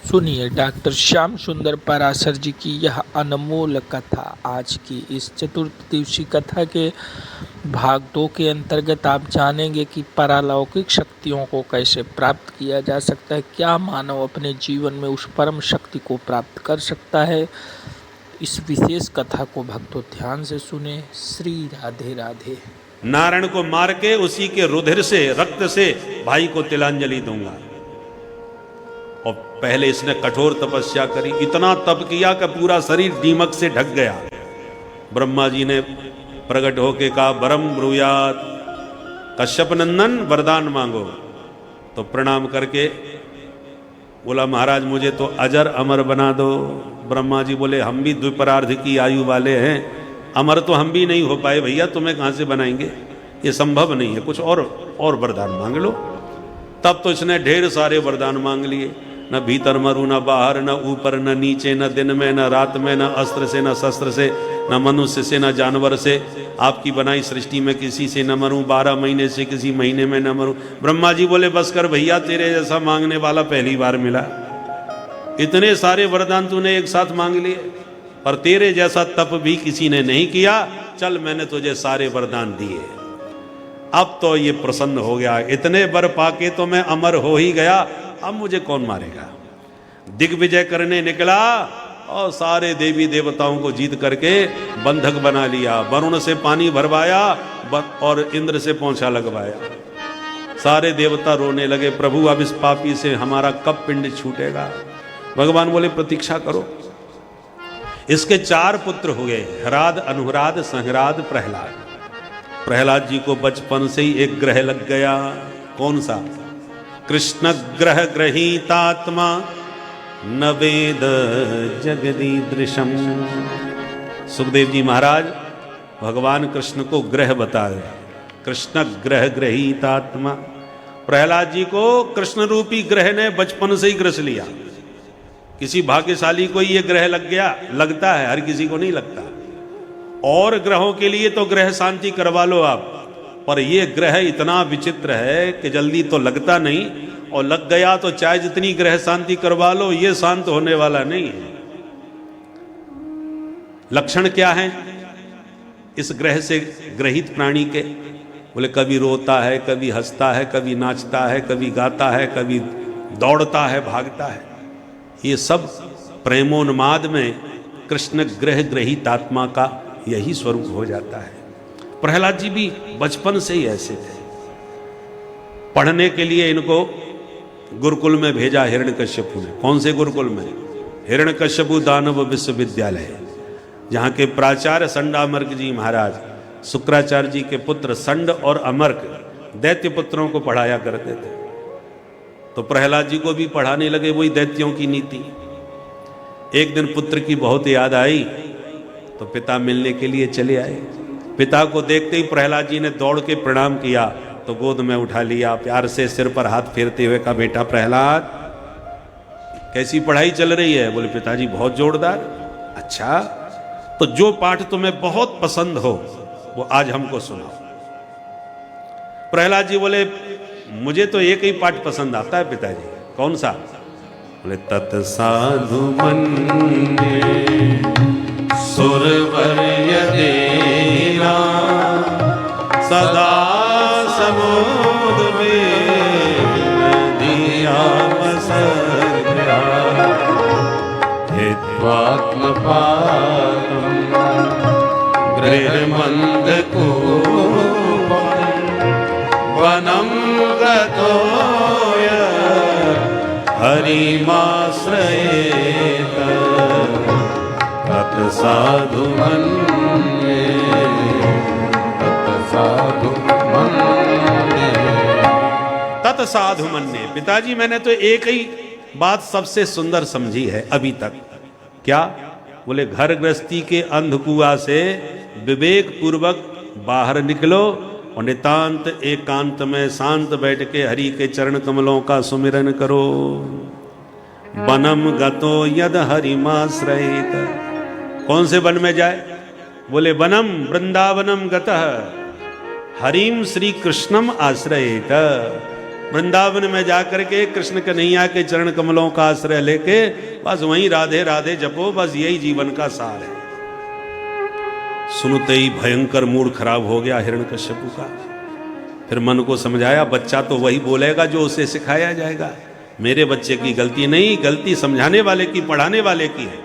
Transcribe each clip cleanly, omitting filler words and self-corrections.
सुनिए डॉक्टर श्याम सुंदर पराशर जी की यह अनमोल कथा। आज की इस चतुर्थ दिवसीय कथा के भाग 2 के अंतर्गत आप जानेंगे कि पारलौकिक शक्तियों को कैसे प्राप्त किया जा सकता है, क्या मानव अपने जीवन में उस परम शक्ति को प्राप्त कर सकता है। इस विशेष कथा को भक्तों ध्यान से सुने। श्री राधे राधे। नारायण को मार के उसी के रुधिर से, रक्त से भाई को तिलांजलि दूंगा। और पहले इसने कठोर तपस्या करी, इतना तप किया कि पूरा शरीर दीमक से ढक गया। ब्रह्मा जी ने प्रकट होके कहा, वरम ब्रूयात, कश्यप नंदन वरदान मांगो। तो प्रणाम करके बोला, महाराज मुझे तो अजर अमर बना दो। ब्रह्मा जी बोले, हम भी द्विपरार्ध की आयु वाले हैं, अमर तो हम भी नहीं हो पाए भैया, तुम्हें कहां से बनाएंगे, ये संभव नहीं है, कुछ और वरदान मांग लो। तब तो इसने ढेर सारे वरदान मांग लिए, न भीतर मरू, न बाहर, न ऊपर, न नीचे, न दिन में, न रात में, न अस्त्र से, न शस्त्र से, न मनुष्य से, न जानवर से, आपकी बनाई सृष्टि में किसी से न मरूं, 12 महीने से किसी महीने में न मरूं। ब्रह्मा जी बोले, बस कर भैया, तेरे जैसा मांगने वाला पहली बार मिला। इतने सारे वरदान तूने एक साथ मांग लिए, पर तेरे जैसा तप भी किसी ने नहीं किया। चल, मैंने तुझे सारे वरदान दिए। अब तो ये प्रसन्न हो गया, इतने वर पाके तो मैं अमर हो ही गया, अब मुझे कौन मारेगा। दिग्विजय करने निकला और सारे देवी देवताओं को जीत करके बंधक बना लिया। वरुण से पानी भरवाया और इंद्र से पोंछा लगवाया। सारे देवता रोने लगे, प्रभु अब इस पापी से हमारा कब पिंड छूटेगा। भगवान बोले, प्रतीक्षा करो। इसके 4 पुत्र हुए, हराद, अनुराद, संहराद, प्रहलाद। प्रहलाद जी को बचपन से ही एक ग्रह लग गया। कौन सा? कृष्ण ग्रह ग्रहीतात्मा न वेद जगदीदृशम। सुखदेव जी महाराज भगवान कृष्ण को ग्रह बता रहे, कृष्ण ग्रह ग्रहीतात्मा। प्रहलाद जी को कृष्ण रूपी ग्रह ने बचपन से ही ग्रस लिया। किसी भाग्यशाली को ये ग्रह लग गया, लगता है, हर किसी को नहीं लगता। और ग्रहों के लिए तो ग्रह शांति करवा लो आप, पर ये ग्रह इतना विचित्र है कि जल्दी तो लगता नहीं, और लग गया तो चाहे जितनी ग्रह शांति करवा लो, ये शांत होने वाला नहीं है। लक्षण क्या है इस ग्रह से ग्रहित प्राणी के? बोले, कभी रोता है, कभी हंसता है, कभी नाचता है, कभी गाता है, कभी दौड़ता है, भागता है। ये सब प्रेमोन्माद में कृष्ण ग्रह ग्रहित आत्मा का यही स्वरूप हो जाता है। प्रहलाद जी भी बचपन से ही ऐसे थे। पढ़ने के लिए इनको गुरुकुल में भेजा हिरण्यकश्यपु ने। कौन से गुरुकुल में? हिरण्यकश्यपु दानव विश्वविद्यालय, जहाँ के प्राचार्य संडामर्क जी महाराज शुक्राचार्य जी के पुत्र संड और अमर्क दैत्य पुत्रों को पढ़ाया करते थे। तो प्रहलाद जी को भी पढ़ाने लगे वही दैत्यों की नीति। एक दिन पुत्र की बहुत याद आई तो पिता मिलने के लिए चले आए। पिता को देखते ही प्रहलाद जी ने दौड़ के प्रणाम किया, तो गोद में उठा लिया, प्यार से सिर पर हाथ फेरते हुए कहा, बेटा प्रहलाद, कैसी पढ़ाई चल रही है? बोले, पिताजी बहुत जोरदार। अच्छा, तो जो पाठ तुम्हें बहुत पसंद हो वो आज हमको सुनाओ। प्रहलाद जी बोले, मुझे तो एक ही पाठ पसंद आता है पिताजी। कौन सा? बोले, तत्साधु मन्ये सुरवर्य देना सदा समुद में दिया मसर्या हित्वात्म पातम गृहमंद को वनम गतोय हरिमाश्रयेत तत्साधु मन्ये तत्साधु मन्ये तत्साधु मन्ये। पिताजी, मैंने तो एक ही बात सबसे सुंदर समझी है अभी तक। क्या? बोले, घर गृहस्थी के अंधकुआ से विवेक पूर्वक बाहर निकलो और नितांत एकांत में शांत बैठ के हरि के चरण कमलों का सुमिरन करो। वनम गतो यद हरिमाश्रयेत। कौन से वन में जाए? बोले, वनम वृंदावनम गतः हरिम श्री कृष्णम आश्रयेत। वृंदावन में जाकर के कृष्ण कन्हैया के चरण कमलों का आश्रय लेके बस वहीं राधे राधे जपो, बस यही जीवन का सार है। सुनते ही भयंकर मूड खराब हो गया हिरण्यकश्यपु का। फिर मन को समझाया, बच्चा तो वही बोलेगा जो उसे सिखाया जाएगा, मेरे बच्चे की गलती नहीं, गलती समझाने वाले की, पढ़ाने वाले की है।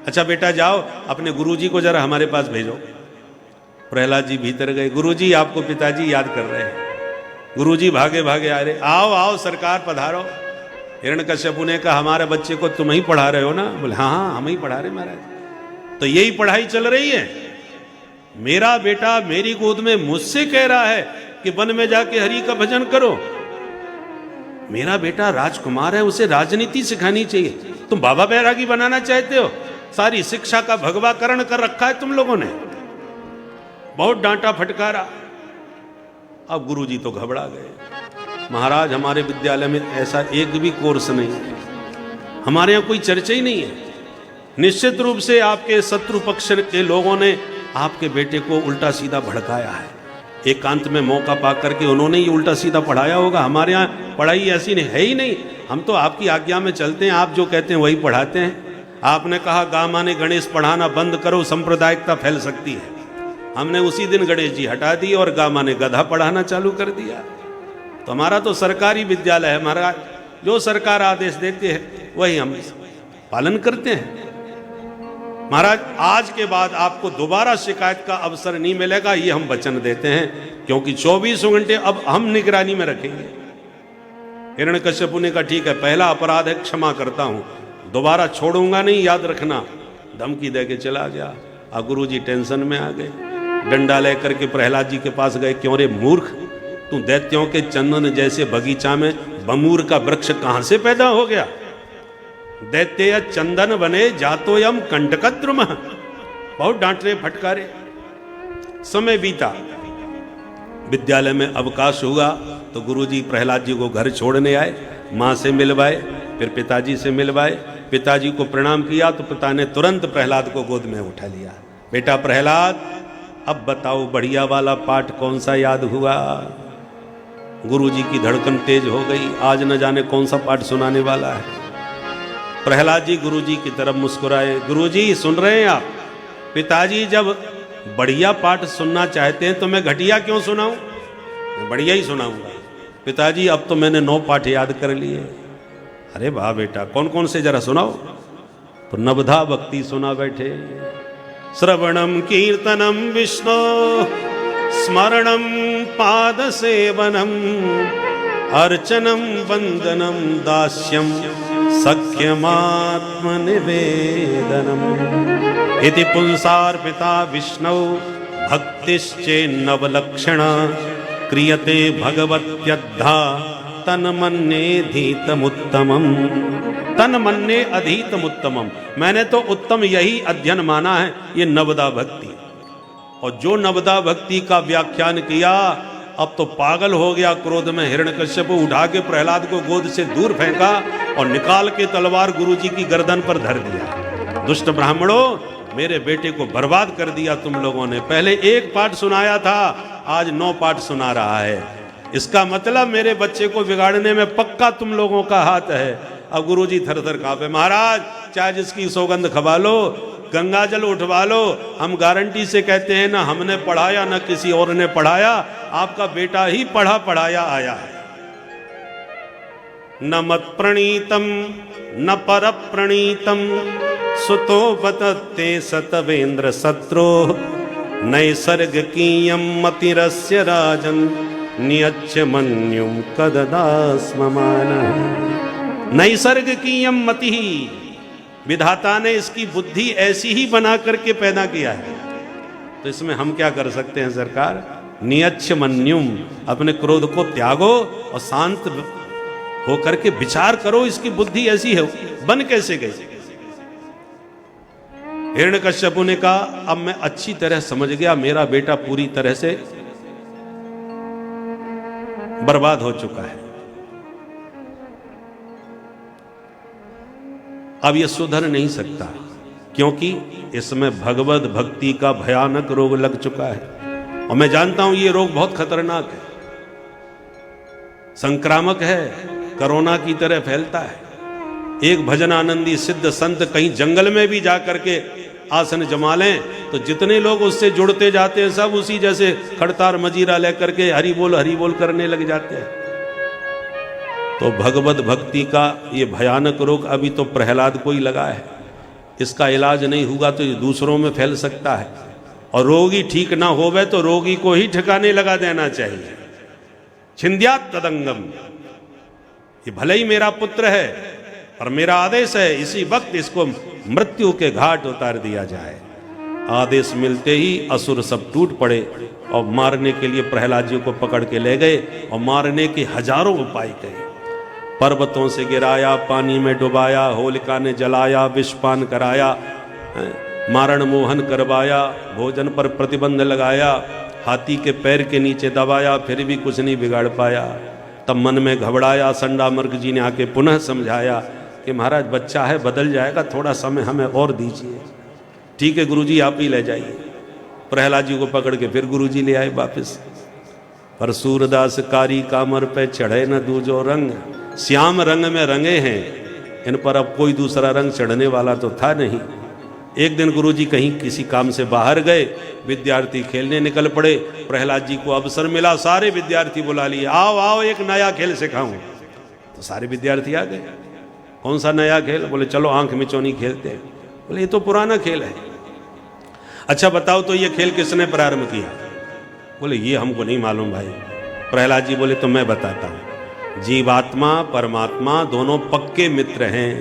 अच्छा बेटा जाओ, अपने गुरुजी को जरा हमारे पास भेजो। प्रहलाद जी भीतर गए, गुरुजी आपको पिताजी याद कर रहे हैं। गुरुजी भागे भागे आ रहे, आओ आओ सरकार पधारो। हिरण्यकश्यपु ने कहा, हमारे बच्चे को तुम ही पढ़ा रहे हो ना? बोले हाँ हाँ हम ही पढ़ा रहे महाराज। तो यही पढ़ाई चल रही है? मेरा बेटा मेरी गोद में मुझसे कह रहा है कि वन में जाके हरि का भजन करो। मेरा बेटा राजकुमार है, उसे राजनीति सिखानी चाहिए। तुम बाबा बैरागी बनाना चाहते हो? सारी शिक्षा का भगवाकरण कर रखा है तुम लोगों ने। बहुत डांटा फटकारा। अब गुरुजी तो घबरा गए, महाराज हमारे विद्यालय में ऐसा एक भी कोर्स नहीं है, हमारे यहाँ कोई चर्चा ही नहीं है। निश्चित रूप से आपके शत्रु पक्ष के लोगों ने आपके बेटे को उल्टा सीधा भड़काया है। एकांत में मौका पा करके उन्होंने ही उल्टा सीधा पढ़ाया होगा। हमारे यहाँ पढ़ाई ऐसी नहीं है ही नहीं, हम तो आपकी आज्ञा में चलते हैं, आप जो कहते हैं वही पढ़ाते हैं। आपने कहा गामा ने गणेश पढ़ाना बंद करो, सांप्रदायिकता फैल सकती है। हमने उसी दिन गणेश जी हटा दिए और गामा ने गधा पढ़ाना चालू कर दिया। तो हमारा तो सरकारी विद्यालय है महाराज, जो सरकार आदेश देती है वही हम पालन करते हैं। महाराज आज के बाद आपको दोबारा शिकायत का अवसर नहीं मिलेगा, ये हम वचन देते हैं, क्योंकि 24 घंटे अब हम निगरानी में रखेंगे। हिरण्यकश्यपु ने कहा ठीक है, पहला अपराध है, क्षमा करता हूं, दोबारा छोड़ूंगा नहीं, याद रखना। धमकी दे के चला गया। और गुरुजी टेंशन में आ गए, डंडा लेकर के प्रहलाद जी के पास गए। क्यों रे मूर्ख, तू दैत्यों के चंदन जैसे बगीचा में बमूर का वृक्ष कहां से पैदा हो गया? दैत्य चंदन बने जातो यम कंटकद्रुम। बहुत डांटने फटकारे। समय बीता, विद्यालय में अवकाश हुआ तो गुरुजी प्रहलाद जी को घर छोड़ने आए। माँ से मिलवाए, फिर पिताजी से मिलवाए। पिताजी को प्रणाम किया तो पिता ने तुरंत प्रहलाद को गोद में उठा लिया। बेटा प्रहलाद, अब बताओ बढ़िया वाला पाठ कौन सा याद हुआ? गुरुजी की धड़कन तेज हो गई, आज न जाने कौन सा पाठ सुनाने वाला है। प्रहलाद जी गुरुजी की तरफ मुस्कुराए, गुरुजी सुन रहे हैं आप? पिताजी जब बढ़िया पाठ सुनना चाहते हैं तो मैं घटिया क्यों सुनाऊं? मैं बढ़िया ही सुनाऊंगा। पिताजी अब तो मैंने 9 पाठ याद कर लिए। अरे वाह बेटा, कौन कौन से जरा सुनाओ। तो नवधा भक्ति सुना बैठे। श्रवणम कीर्तनम विष्णु स्मरणम पाद सेवनम अर्चनम वंदनम दास्यम सख्यमात्म निवेदनम इति पुंसार्पिता विष्णु भक्तिश्चेन्नवलक्षणा क्रियते भगवत्यद्धा तन्मन्येधीतमुत्तमम्। तन्मन्ये अधीतमुत्तमम्, मैंने तो उत्तम यही अध्ययन माना है, ये नवदा भक्ति। और जो नवदा भक्ति का व्याख्यान किया, अब तो पागल हो गया क्रोध में। हिरण्यकश्यपु उठा के प्रहलाद को गोद से दूर फेंका और निकाल के तलवार गुरुजी की गर्दन पर धर दिया। दुष्ट ब्राह्मणों, मेरे बेटे को बर्बाद कर दिया तुम लोगों ने। पहले 1 पाठ सुनाया था, आज 9 पाठ सुना रहा है। इसका मतलब मेरे बच्चे को बिगाड़ने में पक्का तुम लोगों का हाथ है। अब गुरुजी थर थर कांपे, महाराज चाहे जिसकी सौगंध खवा लो, गंगा जल उठवा लो, हम गारंटी से कहते हैं ना हमने पढ़ाया ना किसी और ने पढ़ाया, आपका बेटा ही पढ़ा पढ़ाया आया है। न मत प्रणीतम न पर प्रणीतम सुतो बतते सतवेंद्र शत्रु नैसर्गिकीयम मतिरस्य राजन नियच्छ मन्युम कददास्ममान। नैसर्गिकीयम मति, विधाता ने इसकी बुद्धि ऐसी ही बना करके पैदा किया है, तो इसमें हम क्या कर सकते हैं सरकार? नियच्छ मन्युम, अपने क्रोध को त्यागो और शांत होकर के विचार करो, इसकी बुद्धि ऐसी है, बन कैसे गई? हिरण्यकश्यपु ने कहा अब मैं अच्छी तरह समझ गया, मेरा बेटा पूरी तरह से बर्बाद हो चुका है, अब यह सुधर नहीं सकता, क्योंकि इसमें भगवत भक्ति का भयानक रोग लग चुका है। और मैं जानता हूं ये रोग बहुत खतरनाक है। संक्रामक है, कोरोना की तरह फैलता है। एक भजन आनंदी सिद्ध संत कहीं जंगल में भी जा करके आसन जमा लें तो जितने लोग उससे जुड़ते जाते हैं सब उसी जैसे खड़तार मजीरा लेकर के हरि बोल करने लग जाते हैं। तो भगवत भक्ति का ये भयानक रोग अभी तो प्रहलाद को ही लगा है, इसका इलाज नहीं हुआ तो ये दूसरों में फैल सकता है, और रोगी ठीक ना होवे तो रोगी को ही ठिकाने लगा देना चाहिए। छिंद्यात तदंगम, ये भले ही मेरा पुत्र है और मेरा आदेश है इसी वक्त इसको मृत्यु के घाट उतार दिया जाए। आदेश मिलते ही असुर सब टूट पड़े और मारने के लिए प्रहलाद जी को पकड़ के ले गए और मारने के हजारों उपाय किए। पर्वतों से गिराया, पानी में डुबाया, होलिका ने जलाया, विषपान कराया, मारण मोहन करवाया, भोजन पर प्रतिबंध लगाया, हाथी के पैर के नीचे दबाया, फिर भी कुछ नहीं बिगाड़ पाया। तब मन में घबराया, संडामर्क जी ने आके पुनः समझाया कि महाराज बच्चा है, बदल जाएगा, थोड़ा समय हमें और दीजिए। ठीक है गुरुजी आप ही ले जाइए। प्रहलाद जी को पकड़ के फिर गुरुजी ले आए वापस। पर सूरदास कारी कामर पे चढ़े न दूजो रंग, श्याम रंग में रंगे हैं, इन पर अब कोई दूसरा रंग चढ़ने वाला तो था नहीं। एक दिन गुरुजी कहीं किसी काम से बाहर गए, विद्यार्थी खेलने निकल पड़े। प्रहलाद जी को अवसर मिला, सारे विद्यार्थी बुला लिए, आओ आओ एक नया खेल सिखाऊं। तो सारे विद्यार्थी आ गए। कौन सा नया खेल? बोले चलो आंख मिचौनी खेलते हैं। बोले ये तो पुराना खेल है। अच्छा बताओ तो ये खेल किसने प्रारंभ किया? बोले ये हमको नहीं मालूम भाई। प्रहलाद जी बोले तो मैं बताता हूं। जीवात्मा परमात्मा दोनों पक्के मित्र हैं।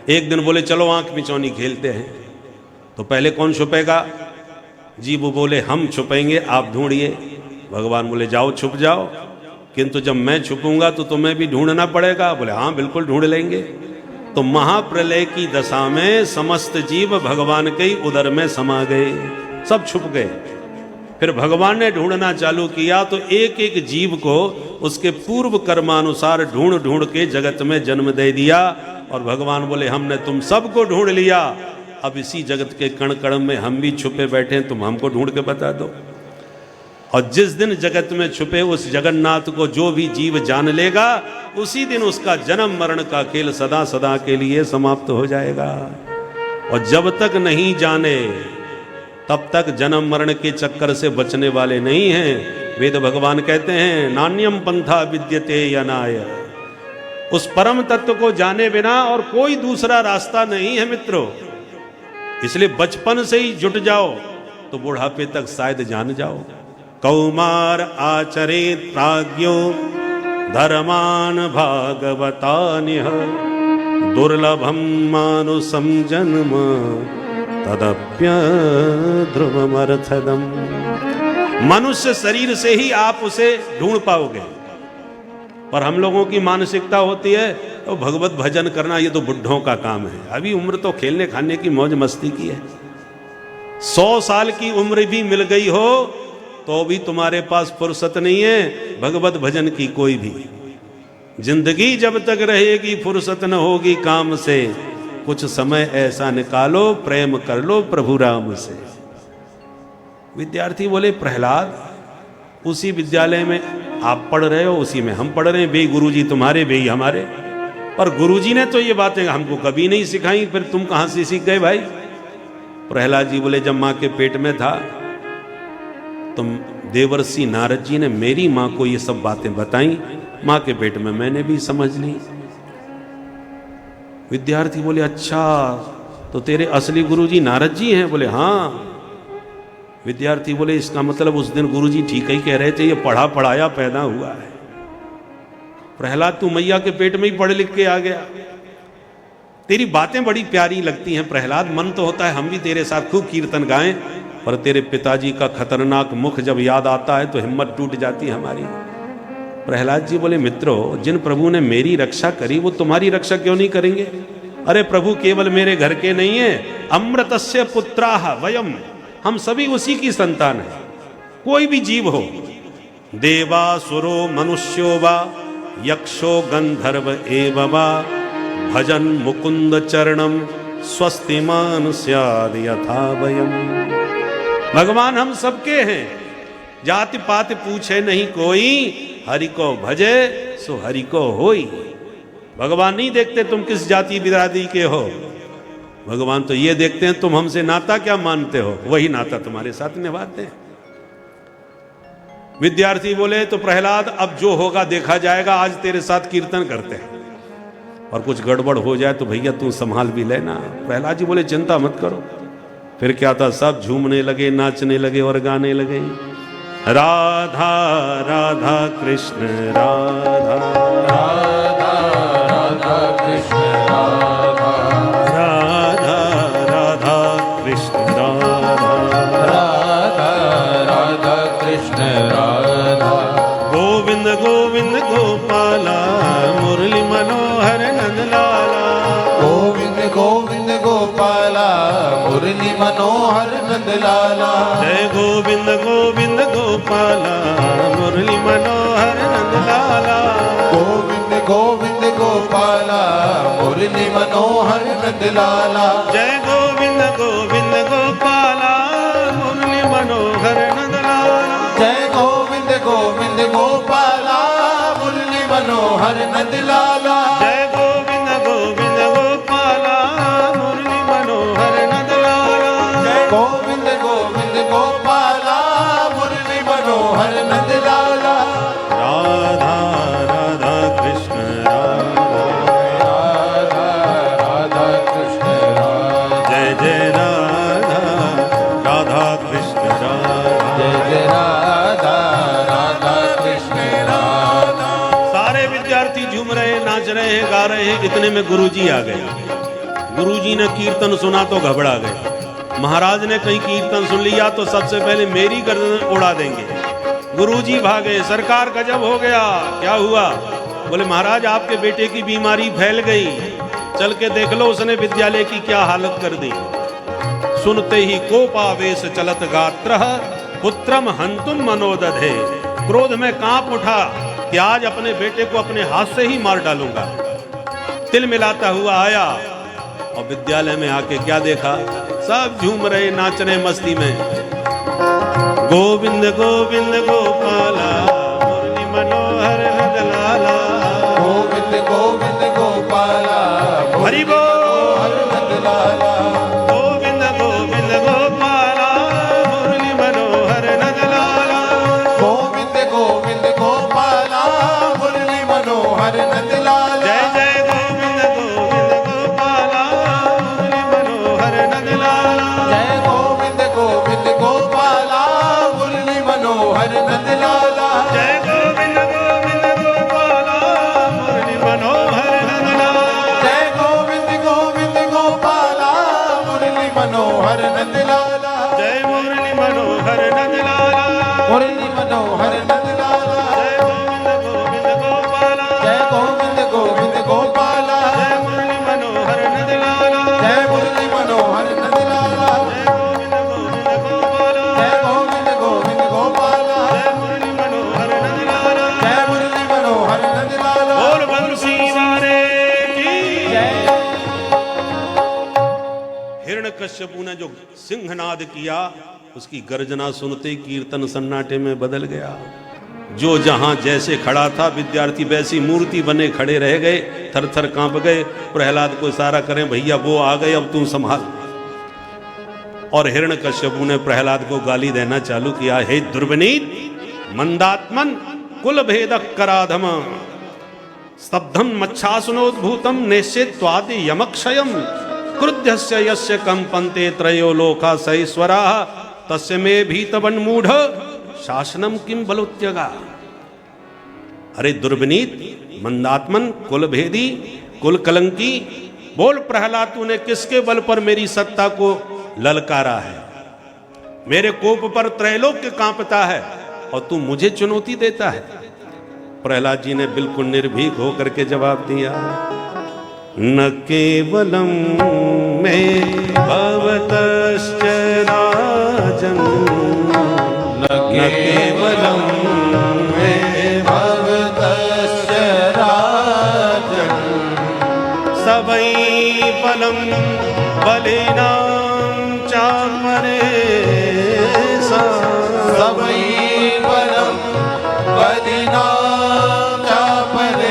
एक दिन बोले चलो आंख मिचौनी खेलते हैं। तो पहले कौन छुपेगा? जी वो बोले हम छुपेंगे, आप ढूंढिए। भगवान बोले जाओ छुप जाओ, किंतु जब मैं छुपूंगा तो तुम्हें भी ढूंढना पड़ेगा। बोले हाँ बिल्कुल ढूंढ लेंगे। तो महाप्रलय की दशा में समस्त जीव भगवान के ही उदर में समा गए, सब छुप गए। फिर भगवान ने ढूंढना चालू किया तो एक एक जीव को उसके पूर्व कर्मानुसार ढूंढ ढूंढ के जगत में जन्म दे दिया। और भगवान बोले हमने तुम सबको ढूंढ लिया, अब इसी जगत के कण कण में हम भी छुपे बैठे हैं, तुम हमको ढूंढ के बता दो। और जिस दिन जगत में छुपे उस जगन्नाथ को जो भी जीव जान लेगा, उसी दिन उसका जन्म मरण का खेल सदा सदा के लिए समाप्त हो जाएगा। और जब तक नहीं जाने तब तक जन्म मरण के चक्कर से बचने वाले नहीं हैं। वेद भगवान कहते हैं नान्यम पंथा विद्यते यनाय, उस परम तत्व को जाने बिना और कोई दूसरा रास्ता नहीं है मित्रों। इसलिए बचपन से ही जुट जाओ तो बुढ़ापे तक शायद जान जाओ। कौमार आचरेत प्राज्ञो धर्मान भागवतानिह, दुर्लभम मानुषम जन्म तदप्य ध्रुवमर्थदम। मनुष्य शरीर से ही आप उसे ढूंढ पाओगे, पर हम लोगों की मानसिकता होती है तो भगवत भजन करना ये तो बुढ़ों का काम है। अभी उम्र तो खेलने खाने की मौज मस्ती की है। 100 साल की उम्र भी मिल गई हो तो भी तुम्हारे पास फुर्सत नहीं है भगवत भजन की कोई भी। जिंदगी जब तक रहेगी फुर्सत न होगी काम से, कुछ समय ऐसा निकालो प्रेम कर लो प्रभु राम से। विद्यार्थी बोले प्रहलाद उसी विद्यालय में आप पढ़ रहे हो, उसी में हम पढ़ रहे हैं, बे गुरुजी तुम्हारे बे हमारे। पर गुरुजी ने तो ये बातें हमको कभी नहीं सिखाई, फिर तुम कहां से सीख गए भाई? प्रहलाद जी बोले जब मां के पेट में था तो देवर्षि नारद जी ने मेरी मां को ये सब बातें बताई, मां के पेट में मैंने भी समझ ली। विद्यार्थी बोले अच्छा तो तेरे असली गुरुजी नारद जी हैं? बोले हाँ। विद्यार्थी बोले इसका मतलब उस दिन गुरुजी ठीक ही कह रहे थे, ये पढ़ा पढ़ाया पैदा हुआ है। प्रहलाद तू मैया के पेट में ही पढ़ लिख के आ गया। तेरी बातें बड़ी प्यारी लगती हैं प्रहलाद, मन तो होता है हम भी तेरे साथ खूब कीर्तन गाएं, पर तेरे पिताजी का खतरनाक मुख जब याद आता है तो हिम्मत टूट जाती है हमारी। प्रहलाद जी बोले मित्रों जिन प्रभु ने मेरी रक्षा करी वो तुम्हारी रक्षा क्यों नहीं करेंगे? अरे प्रभु केवल मेरे घर के नहीं है, अमृतस्य पुत्राः वयम, हम सभी उसी की संतान है। कोई भी जीव हो, देवासुरो मनुष्यो वा यक्षो गंधर्व एव वा, भजन मुकुंद चरणम स्वस्तिमान स्याद यथा वयम। भगवान हम सबके हैं, जाति पात पूछे नहीं कोई, हरि को भजे सो हरि को होई। भगवान नहीं देखते तुम किस जाति बिरादरी के हो, भगवान तो ये देखते हैं तुम हमसे नाता क्या मानते हो, वही नाता तुम्हारे साथ निभाते हैं। विद्यार्थी बोले तो प्रहलाद अब जो होगा देखा जाएगा, आज तेरे साथ कीर्तन करते हैं और कुछ गड़बड़ हो जाए तो भैया तू संभाल भी लेना। प्रहलाद जी बोले चिंता मत करो। फिर क्या था, सब झूमने लगे, नाचने लगे और गाने लगे, राधा राधा कृष्ण राधा राधा राधा कृष्ण राधा राधा राधा कृष्ण राधा राधा राधा कृष्ण राधा। गोविंद गोविंद गोपाला मुरली मनोहर नंदलाला। गोविंद गोविंद गोपाला मुरली मनोहर नंदलाला। जय गोविंद गोविंद गोपाला मुरली मनोहर नंदलाला। गोविंद गोविंद गोपाला मुरली मनोहर नंदलाला। जय गोविंद गोविंद गोपाला मुरली मनोहर नंदलाला। जय गोविंद गोविंद गोपाला मुरली मनोहर नंदलाला। जय गोविंद गोविंद गोपाला मुरली मनोहर नंदलाला। जय गोविंद गोविंद गोपाला मुरली मनोहर नंदलाला। राधा राधा कृष्ण राधा राधा राधा कृष्ण राधा। जय जय राधा राधा कृष्ण राधा। जय जय राधा राधा कृष्ण राधा। सारे विद्यार्थी झूम रहे, नाच रहे हैं, गा रहे हैं। इतने में गुरुजी आ गए। गुरुजी ने कीर्तन सुना तो घबरा गए। महाराज ने कहीं कीर्तन सुन लिया तो सबसे पहले मेरी गर्दन उड़ा देंगे। गुरुजी भागे, सरकार गजब हो गया, क्या हुआ? बोले महाराज आपके बेटे की बीमारी फैल गई, चल के देख लो उसने विद्यालय की क्या हालत कर दी। सुनते ही कोपावेश चलत गात्रः पुत्रम हंतुम मनोदधे। क्रोध में कांप उठा कि आज अपने बेटे को अपने हाथ से ही मार डालूंगा। तिल मिलाता हुआ आया और विद्यालय में आके क्या देखा, सब झूम रहे, नाच रहे मस्ती में। गोविंद गोविंद गोपाला मुरली मनोहर नंदलाला। गोविंद गोविंद गोपाला हरि बोल। मनोहर नंदलाला। गोविंद गोविंद गोपाला मुरली मनोहर नंदलाला। गोविंद गोविंद गोपाला मुरली मनोहर नंदलाला। जय जय गोविंद गोविंद गोपाला मुरली मनोहर नंदलाला। जय गोविंद गोविंद गोपाला मुरली मनोहर नंदलाला। जय गोविंद गोविंद गोपाला मुरली मनोहर नंदलाला। जय गोविंद गोविंद गोपाला मुरली मनोहर नंदलाला। जय मुरली मनोहर नंदलाला। मुरली मनोहर नंदलाला। जय गोविंद गोविंद गोपाला। जय गोविंद गोविंद गोपाला। जय मुरली मनोहर नंदलाला। जय मुरली मनोहर नंदलाला। जय गोविंद गोविंद गोपाला। जय गोविंद गोविंद गोपाला। जय मुरली मनोहर नंदलाला। जय मुरली मनोहर नंदलाला। बोल बंसी वाले की जय। हिरण्यकश्यपु ने जो सिंहनाद किया, उसकी गर्जना सुनते ही कीर्तन सन्नाटे में बदल गया। जो जहां जैसे खड़ा था विद्यार्थी वैसी मूर्ति बने खड़े रह गए, थर थर कांप गए। प्रहलाद को इशारा करें भैया वो आ गए, अब तू संभाल। और हिरण्यकश्यपु ने प्रहलाद को गाली देना चालू किया, हे दुर्विनीत मंदात्मन कुल भेद कराधम स्तब्धम मच्छासनोद्भूतम नेष्यत्वादि यमक्षयम क्रुद्धस्य यस्य कंपन्ते त्रयो लोका सहीश्वराः तस्य मे भीतवन्मूढ़ शासनम किम बलोत्यगा। अरे दुर्विनीत मंदात्मन कुल भेदी कुल कलंकी, बोल प्रहलाद तूने किसके बल पर मेरी सत्ता को ललकारा है? मेरे कोप पर त्रैलोक्य कांपता है और तू मुझे चुनौती देता है। प्रहलाद जी ने बिल्कुल निर्भीक होकर के जवाब दिया, न केवलम में भवतश्च राजन न केवलं मे भवतश्च राजन् सबई बलम बलिनां चापरे सबई बलं बलिनां चापरेषां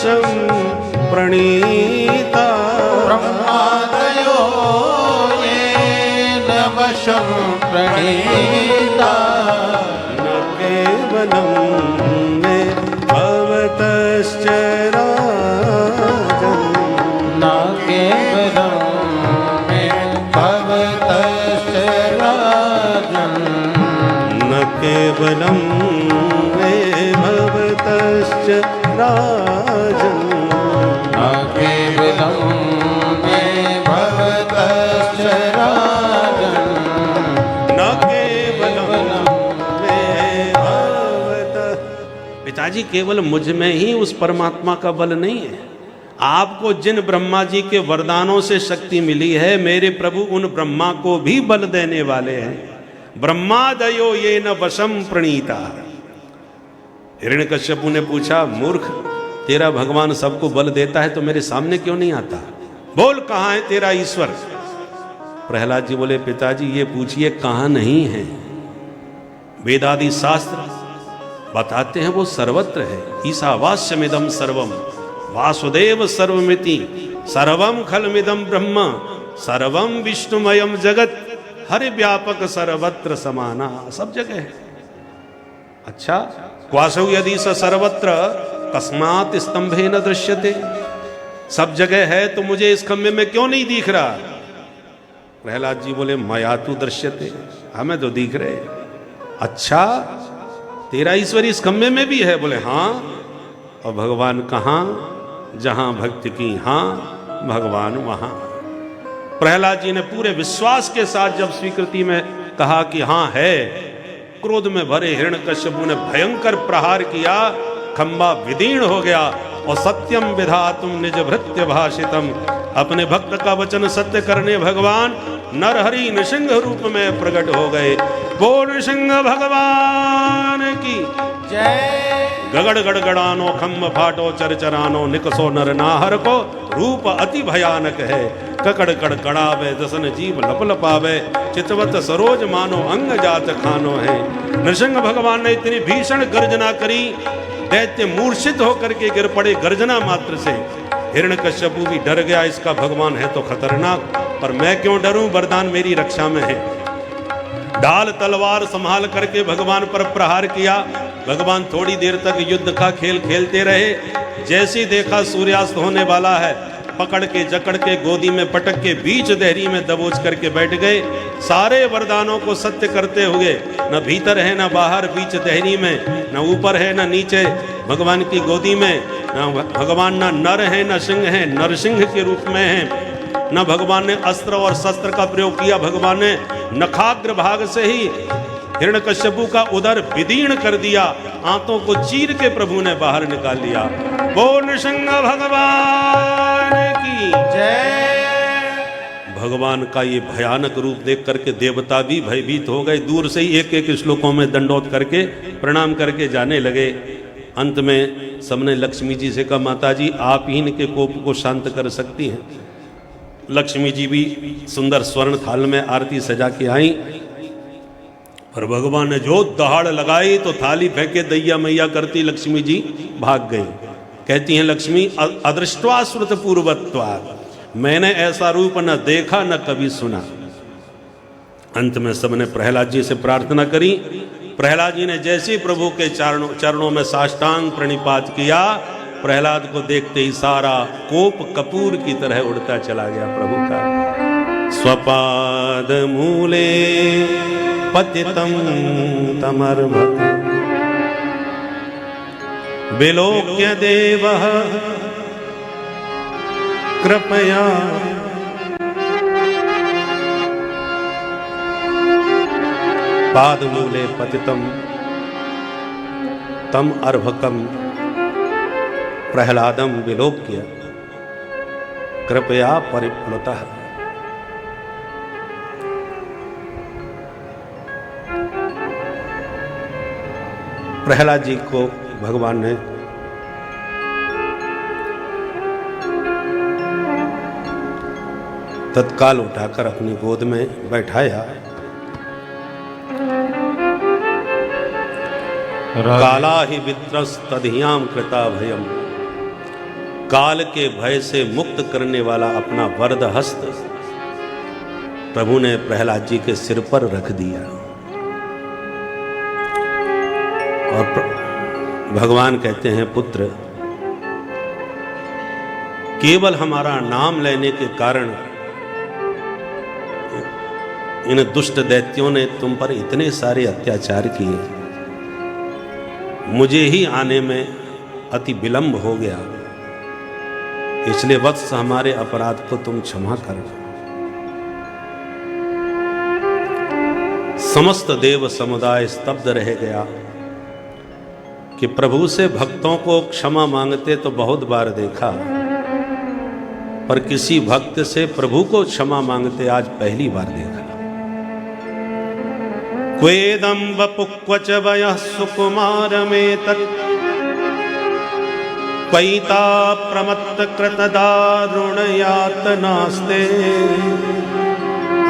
वशं प्रणीता ब्रह्मादयो येन वशं प्रणीता न केवलं मे भवतश्च राजन् न केवलं मे भवतश्च राजन् न केवलं मे भवतश्च राजन् न केवलं मे भवतश्च राजन् न केवलं मे भवत। पिताजी, केवल मुझ में ही उस परमात्मा का बल नहीं है। आपको जिन ब्रह्मा जी के वरदानों से शक्ति मिली है, मेरे प्रभु उन ब्रह्मा को भी बल देने वाले हैं। ब्रह्मादयो ये न वशम प्रणीता। हिरण्यकश्यपु ने पूछा, मूर्ख, तेरा भगवान सबको बल देता है तो मेरे सामने क्यों नहीं आता? बोल, कहां है तेरा ईश्वर? प्रहलाद जी बोले, पिताजी ये पूछिए कहां नहीं है। वेदादि शास्त्र बताते हैं वो सर्वत्र है। ईशावास्यमिदं सर्वम वासुदेव सर्वमिति सर्वम खलमिदं ब्रह्म सर्वम विष्णुमयम जगत हरि व्यापक सर्वत्र समाना। सब जगह है। अच्छा, क्वासौ यदि स सर्वत्र कस्मात् स्तंभे न दृश्यते। सब जगह है तो मुझे इस खंबे में क्यों नहीं दिख रहा? प्रहलाद जी बोले, मया तु दृश्यते, हमें तो दिख रहे। अच्छा, तेरा ईश्वर इस खंबे में भी है? बोले हाँ। और भगवान कहाँ? जहां भक्ति की हाँ, भगवान वहां। प्रहलाद जी ने पूरे विश्वास के साथ जब स्वीकृति में कहा कि हाँ है, क्रोध में भरे हिरण्यकश्यपु ने भयंकर प्रहार किया, खंबा विदीर्ण हो गया। और सत्यम विधातुम निज भृत्य भाषितम, अपने भक्त का वचन सत्य करने भगवान नरहरि नृसिंह रूप में प्रकट हो गए। वो नृसिंह भगवान की जय। गगड़ गड़गड़ानो खम्भ फाटो चरचरानो निकसो नर नाहर को रूप अति भयानक है। ककड़ कड़कड़ावे दसन जीव लप लपावे चितवत सरोज मानो अंग जात खानो है। नृसिंह भगवान ने इतनी भीषण गर्जना करी, दैत्य मूर्छित होकर के गिर पड़े गर्जना मात्र से। हिरण्यकश्यपु भी डर गया, इसका भगवान है तो खतरनाक, पर मैं क्यों डरूं, वरदान मेरी रक्षा में है। ढाल तलवार संभाल करके भगवान पर प्रहार किया। भगवान थोड़ी देर तक युद्ध का खेल खेलते रहे। जैसे देखा सूर्यास्त होने वाला है, पकड़ के जकड़ के गोदी में पटक के बीच देहरी में दबोच करके बैठ गए। सारे वरदानों को सत्य करते हुए, न भीतर है न बाहर, बीच देहरी में, न ऊपर है न नीचे, भगवान की गोदी में। न भगवान न नर है न सिंह है, नरसिंह के रूप में है। न भगवान ने अस्त्र और शस्त्र का प्रयोग किया, भगवान ने नखाग्र भाग से ही हिरण्यकश्यपु का उदर विदीर्ण कर दिया, आंतों को चीर के प्रभु ने बाहर निकाल लिया। वो नृसिंह भगवान की जय। भगवान का ये भयानक रूप देख करके देवता भी भयभीत हो गए। दूर से ही एक एक श्लोकों में दंडोत करके प्रणाम करके जाने लगे। अंत में सबने लक्ष्मी जी से कहा, माता जी आप ही इनके कोप को शांत कर सकती हैं। लक्ष्मी जी भी सुंदर स्वर्ण थाल में आरती सजा के आई, और भगवान ने जो दहाड़ लगाई तो थाली फेंके दैया मैया करती लक्ष्मी जी भाग गई। कहती हैं लक्ष्मी, अदृष्ट्वा श्रुत पूर्वत्वात्, मैंने ऐसा रूप न देखा न कभी सुना। अंत में सबने प्रहलाद जी से प्रार्थना करी। प्रहलाद जी ने जैसे प्रभु के चरणों में साष्टांग प्रणिपात किया, प्रहलाद को देखते ही सारा कोप कपूर की तरह उड़ता चला गया प्रभु का। स्वपाद मूले पतितं तमर्भत विलोक्य देवः कृपया पादमूले पतितं तम अर्भकं प्रहलादं विलोक्य कृपया परिप्लुतः। प्रहलाद जी को भगवान ने तत्काल उठाकर अपनी गोद में बैठाया। काला ही वित्रस तदहियाम कृता भयम काल के भय से मुक्त करने वाला अपना वरद हस्त प्रभु ने प्रहलाद जी के सिर पर रख दिया। और भगवान कहते हैं, पुत्र, केवल हमारा नाम लेने के कारण इन दुष्ट दैत्यों ने तुम पर इतने सारे अत्याचार किए, मुझे ही आने में अति विलंब हो गया, इसलिए वत्स हमारे अपराध को तुम क्षमा कर। समस्त देव समुदाय स्तब्ध रह गया कि प्रभु से भक्तों को क्षमा मांगते तो बहुत बार देखा, पर किसी भक्त से प्रभु को क्षमा मांगते आज पहली बार देखा। क्वेदं वपु क्वच वयः सुकुमार में तत् क्वैता प्रमत्त कृत दारुण यातनास्ते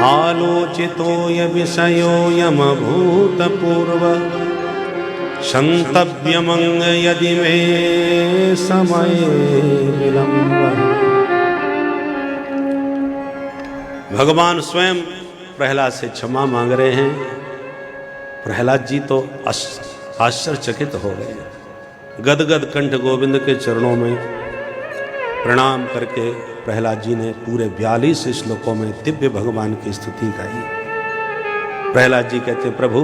आलोचितो य विषयो यमभूत पूर्व क्षन्तव्यमंग यदि मे समय विलंब। भगवान स्वयं प्रहलाद से क्षमा मांग रहे हैं। प्रहलाद जी तो आश्चर्यचकित हो गए। गदगद कंठ गोविंद के चरणों में प्रणाम करके प्रहलाद जी ने पूरे 42 श्लोकों में दिव्य भगवान की स्तुति गाई। प्रहलाद जी कहते, प्रभु,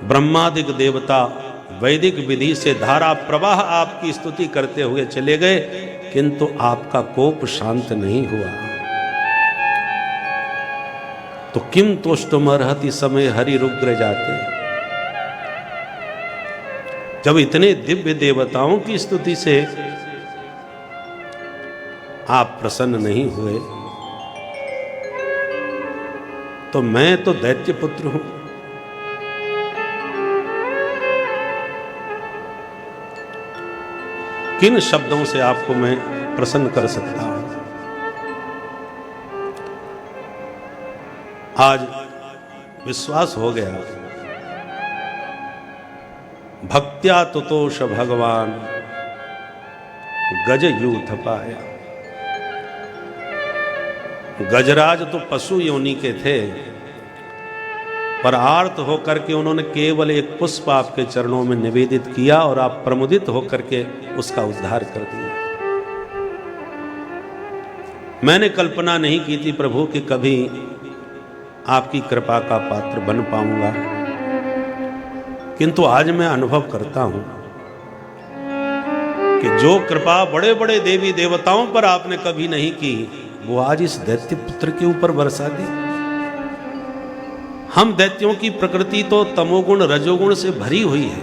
ब्रह्मादिक देवता वैदिक विधि से धारा प्रवाह आपकी स्तुति करते हुए चले गए, किंतु आपका कोप शांत नहीं हुआ। तो किम तुष्टुमर्हति समय हरि रुग्र जाते। जब इतने दिव्य देवताओं की स्तुति से आप प्रसन्न नहीं हुए, तो मैं तो दैत्य पुत्र हूं। किन शब्दों से आपको मैं प्रसन्न कर सकता हूं। आज विश्वास हो गया, भक्त्या तुतोष भगवान गज यूथ पाया। गजराज तो पशु योनि के थे, पर आर्त होकर के उन्होंने केवल एक पुष्प आपके चरणों में निवेदित किया और आप प्रमुदित होकर के उसका उद्धार कर दिया। मैंने कल्पना नहीं की थी प्रभु कि कभी आपकी कृपा का पात्र बन पाऊंगा, किंतु आज मैं अनुभव करता हूं कि जो कृपा बड़े बड़े देवी देवताओं पर आपने कभी नहीं की, वो आज इस दैत्य पुत्र के ऊपर बरसा दी। हम दैत्यों की प्रकृति तो तमोगुण रजोगुण से भरी हुई है।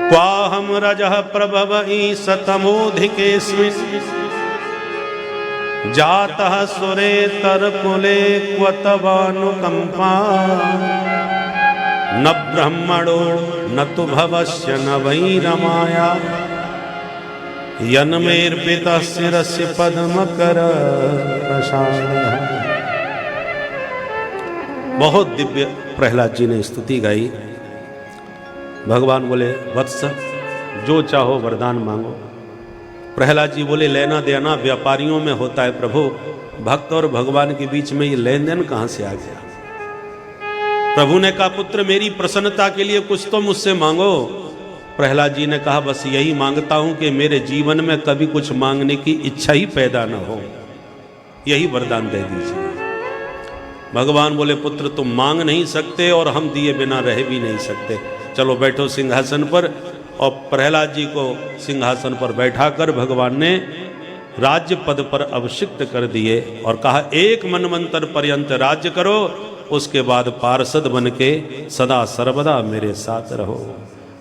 क्वाहम रजः प्रभवई सतमोधिकेस्मिन् जातः सुरेतर कुले क्व तवानुकंपा न ब्रह्मणो न तु भवस्य न वै रमाया यन्मेर्पितः शिरस्य पद्मकर प्रसादः। बहुत दिव्य प्रहलाद जी ने स्तुति गाई। भगवान बोले, वत्स, जो चाहो वरदान मांगो। प्रहलाद जी बोले, लेना देना व्यापारियों में होता है प्रभु, भक्त और भगवान के बीच में ये लेन देन कहां से आ गया। प्रभु ने कहा, पुत्र, मेरी प्रसन्नता के लिए कुछ तो मुझसे मांगो। प्रहलाद जी ने कहा, बस यही मांगता हूं कि मेरे जीवन में कभी कुछ मांगने की इच्छा ही पैदा न हो, यही वरदान दे दीजिए। भगवान बोले, पुत्र, तुम मांग नहीं सकते और हम दिए बिना रह भी नहीं सकते। चलो बैठो सिंहासन पर। और प्रहलाद जी को सिंहासन पर बैठाकर भगवान ने राज्य पद पर अभिषिक्त कर दिए और कहा, एक मनवंतर पर्यंत राज्य करो, उसके बाद पार्षद बन के सदा सर्वदा मेरे साथ रहो।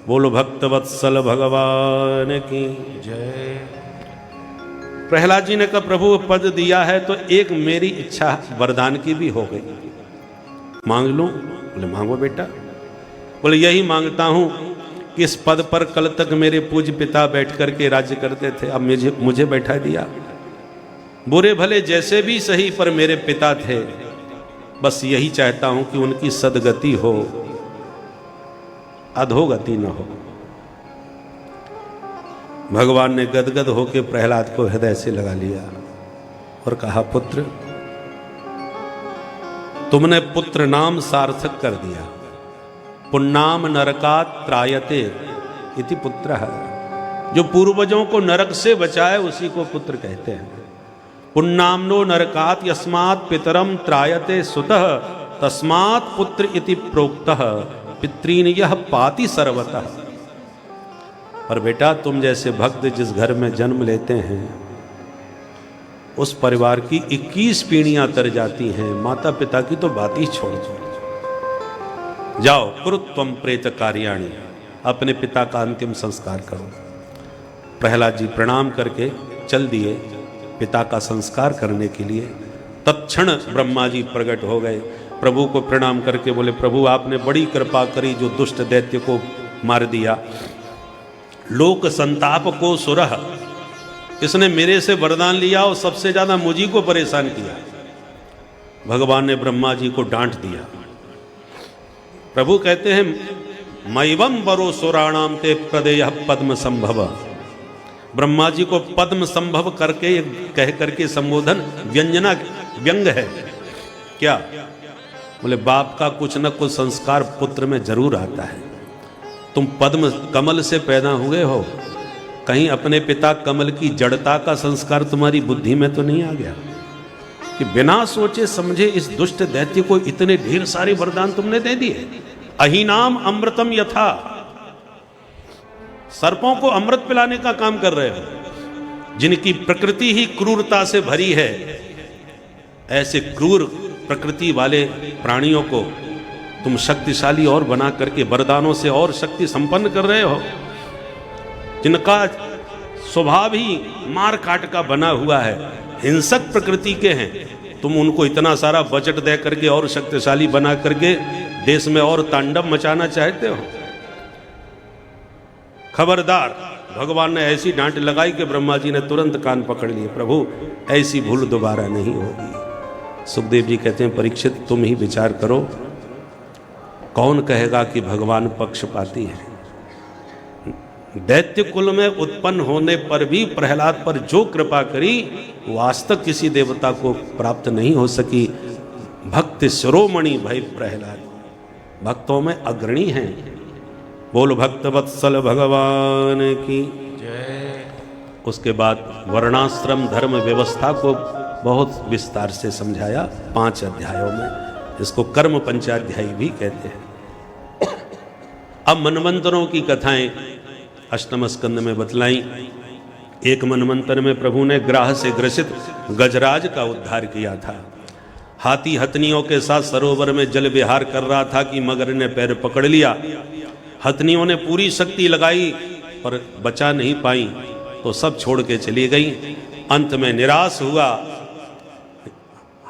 बोलो भक्त वत्सल भगवान की जय। प्रहलाद जी ने कहा, प्रभु पद दिया है तो एक मेरी इच्छा वरदान की भी हो गई, मांग लूं। बोले, मांगो बेटा। बोले, यही मांगता हूं कि इस पद पर कल तक मेरे पूज्य पिता बैठ करके राज्य करते थे, अब मुझे बैठा दिया। बुरे भले जैसे भी सही, पर मेरे पिता थे। बस यही चाहता हूं कि उनकी सदगति हो, अधोगति न हो। भगवान ने गदगद होकर प्रहलाद को हृदय से लगा लिया और कहा, पुत्र, तुमने पुत्र नाम सार्थक कर दिया। पुन्नाम नरकात त्रायते इति पुत्र है। जो पूर्वजों को नरक से बचाए उसी को पुत्र कहते हैं। पुन्नामनो नरकात यस्मात् पितरम त्रायते सुतः तस्मात् पुत्र इति प्रोक्तः पितॄन यह पाति सर्वतः। पर बेटा, तुम जैसे भक्त जिस घर में जन्म लेते हैं उस परिवार की 21 पीढ़ियां तर जाती हैं। माता पिता की तो बात ही छोड़ दो। जाओ कुरुत्वम प्रेत कार्याणि, अपने पिता का अंतिम संस्कार करो। प्रहलाद जी प्रणाम करके चल दिए पिता का संस्कार करने के लिए। तत्क्षण ब्रह्मा जी प्रकट हो गए, प्रभु को प्रणाम करके बोले, प्रभु आपने बड़ी कृपा करी जो दुष्ट दैत्य को मार दिया। लोक संताप को सुरह, इसने मेरे से वरदान लिया और सबसे ज्यादा मुझी को परेशान किया। भगवान ने ब्रह्मा जी को डांट दिया। प्रभु कहते हैं, मैवम बरो सुराणाम ते प्रदेय पद्म संभव। ब्रह्मा जी को पद्म संभव करके कह करके संबोधन व्यंग है क्या? बोले, बाप का कुछ न कुछ संस्कार पुत्र में जरूर आता है। तुम पद्म कमल से पैदा हुए हो, कहीं अपने पिता कमल की जड़ता का संस्कार तुम्हारी बुद्धि में तो नहीं आ गया कि बिना सोचे समझे इस दुष्ट दैत्य को इतने ढेर सारे वरदान तुमने दे दिए? अहीनाम अमृतम यथा, सर्पों को अमृत पिलाने का काम कर रहे हो। जिनकी प्रकृति ही क्रूरता से भरी है, ऐसे क्रूर प्रकृति वाले प्राणियों को तुम शक्तिशाली और बना करके वरदानों से और शक्ति संपन्न कर रहे हो। जिनका स्वभाव ही मार काट का बना हुआ है, हिंसक प्रकृति के हैं, तुम उनको इतना सारा बजट दे करके और शक्तिशाली बना करके देश में और तांडव मचाना चाहते हो? खबरदार! भगवान ने ऐसी डांट लगाई कि ब्रह्मा जी ने तुरंत कान पकड़ लिए। प्रभु, ऐसी भूल दोबारा नहीं होगी। सुखदेव जी कहते हैं, परीक्षित तुम ही विचार करो, कौन कहेगा कि भगवान पक्षपाती है? दैत्य कुल में उत्पन्न होने पर भी प्रहलाद पर जो कृपा करी वो आज तक किसी देवता को प्राप्त नहीं हो सकी। भक्त शिरोमणि भय प्रहलाद, भक्तों में अग्रणी हैं। बोल भक्त वत्सल भगवान की जय। उसके बाद वर्णाश्रम धर्म व्यवस्था को बहुत विस्तार से समझाया 5 अध्यायों में। इसको कर्म पंचाध्यायी भी कहते हैं। अब मनवंतरों की कथाएं अष्टम स्कंद में बतलाई। एक मनवंतर में प्रभु ने ग्राह से ग्रसित गजराज का उद्धार किया था। हाथी हथनियों के साथ सरोवर में जल विहार कर रहा था कि मगर ने पैर पकड़ लिया। हथनियों ने पूरी शक्ति लगाई पर बचा नहीं पाई तो सब छोड़ के चली गई। अंत में निराश हुआ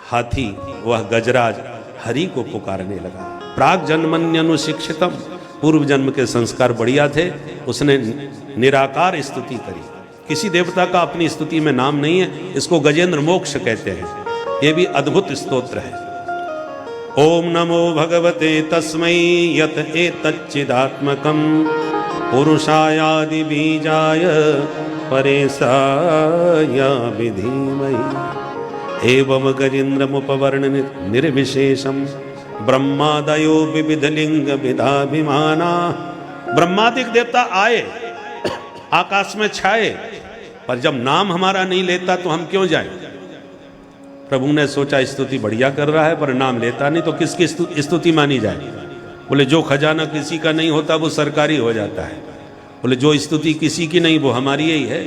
हाथी, वह गजराज हरि को पुकारने लगा। प्राग जन्मन्यनुशिक्षितम, पूर्व जन्म के संस्कार बढ़िया थे, उसने निराकार स्तुति करी। किसी देवता का अपनी स्तुति में नाम नहीं है, इसको गजेंद्र मोक्ष कहते हैं। यह भी अद्भुत स्तोत्र है। ओम नमो भगवते तस्मै यत एतच्चिदात्मकं पुरुषायादि बीजाय परेशाय विधीमहि एवं गजेन्द्रमुपवर्ण निर्विशेषम ब्रह्मादयो विविधलिंग विधाभिमाना। ब्रह्मादिक देवता आए, आकाश में छाए, पर जब नाम हमारा नहीं लेता तो हम क्यों जाएं? प्रभु ने सोचा स्तुति बढ़िया कर रहा है पर नाम लेता नहीं तो किसकी स्तुति मानी जाए? बोले जो खजाना किसी का नहीं होता वो सरकारी हो जाता है। बोले जो स्तुति किसी की नहीं वो हमारी ही है।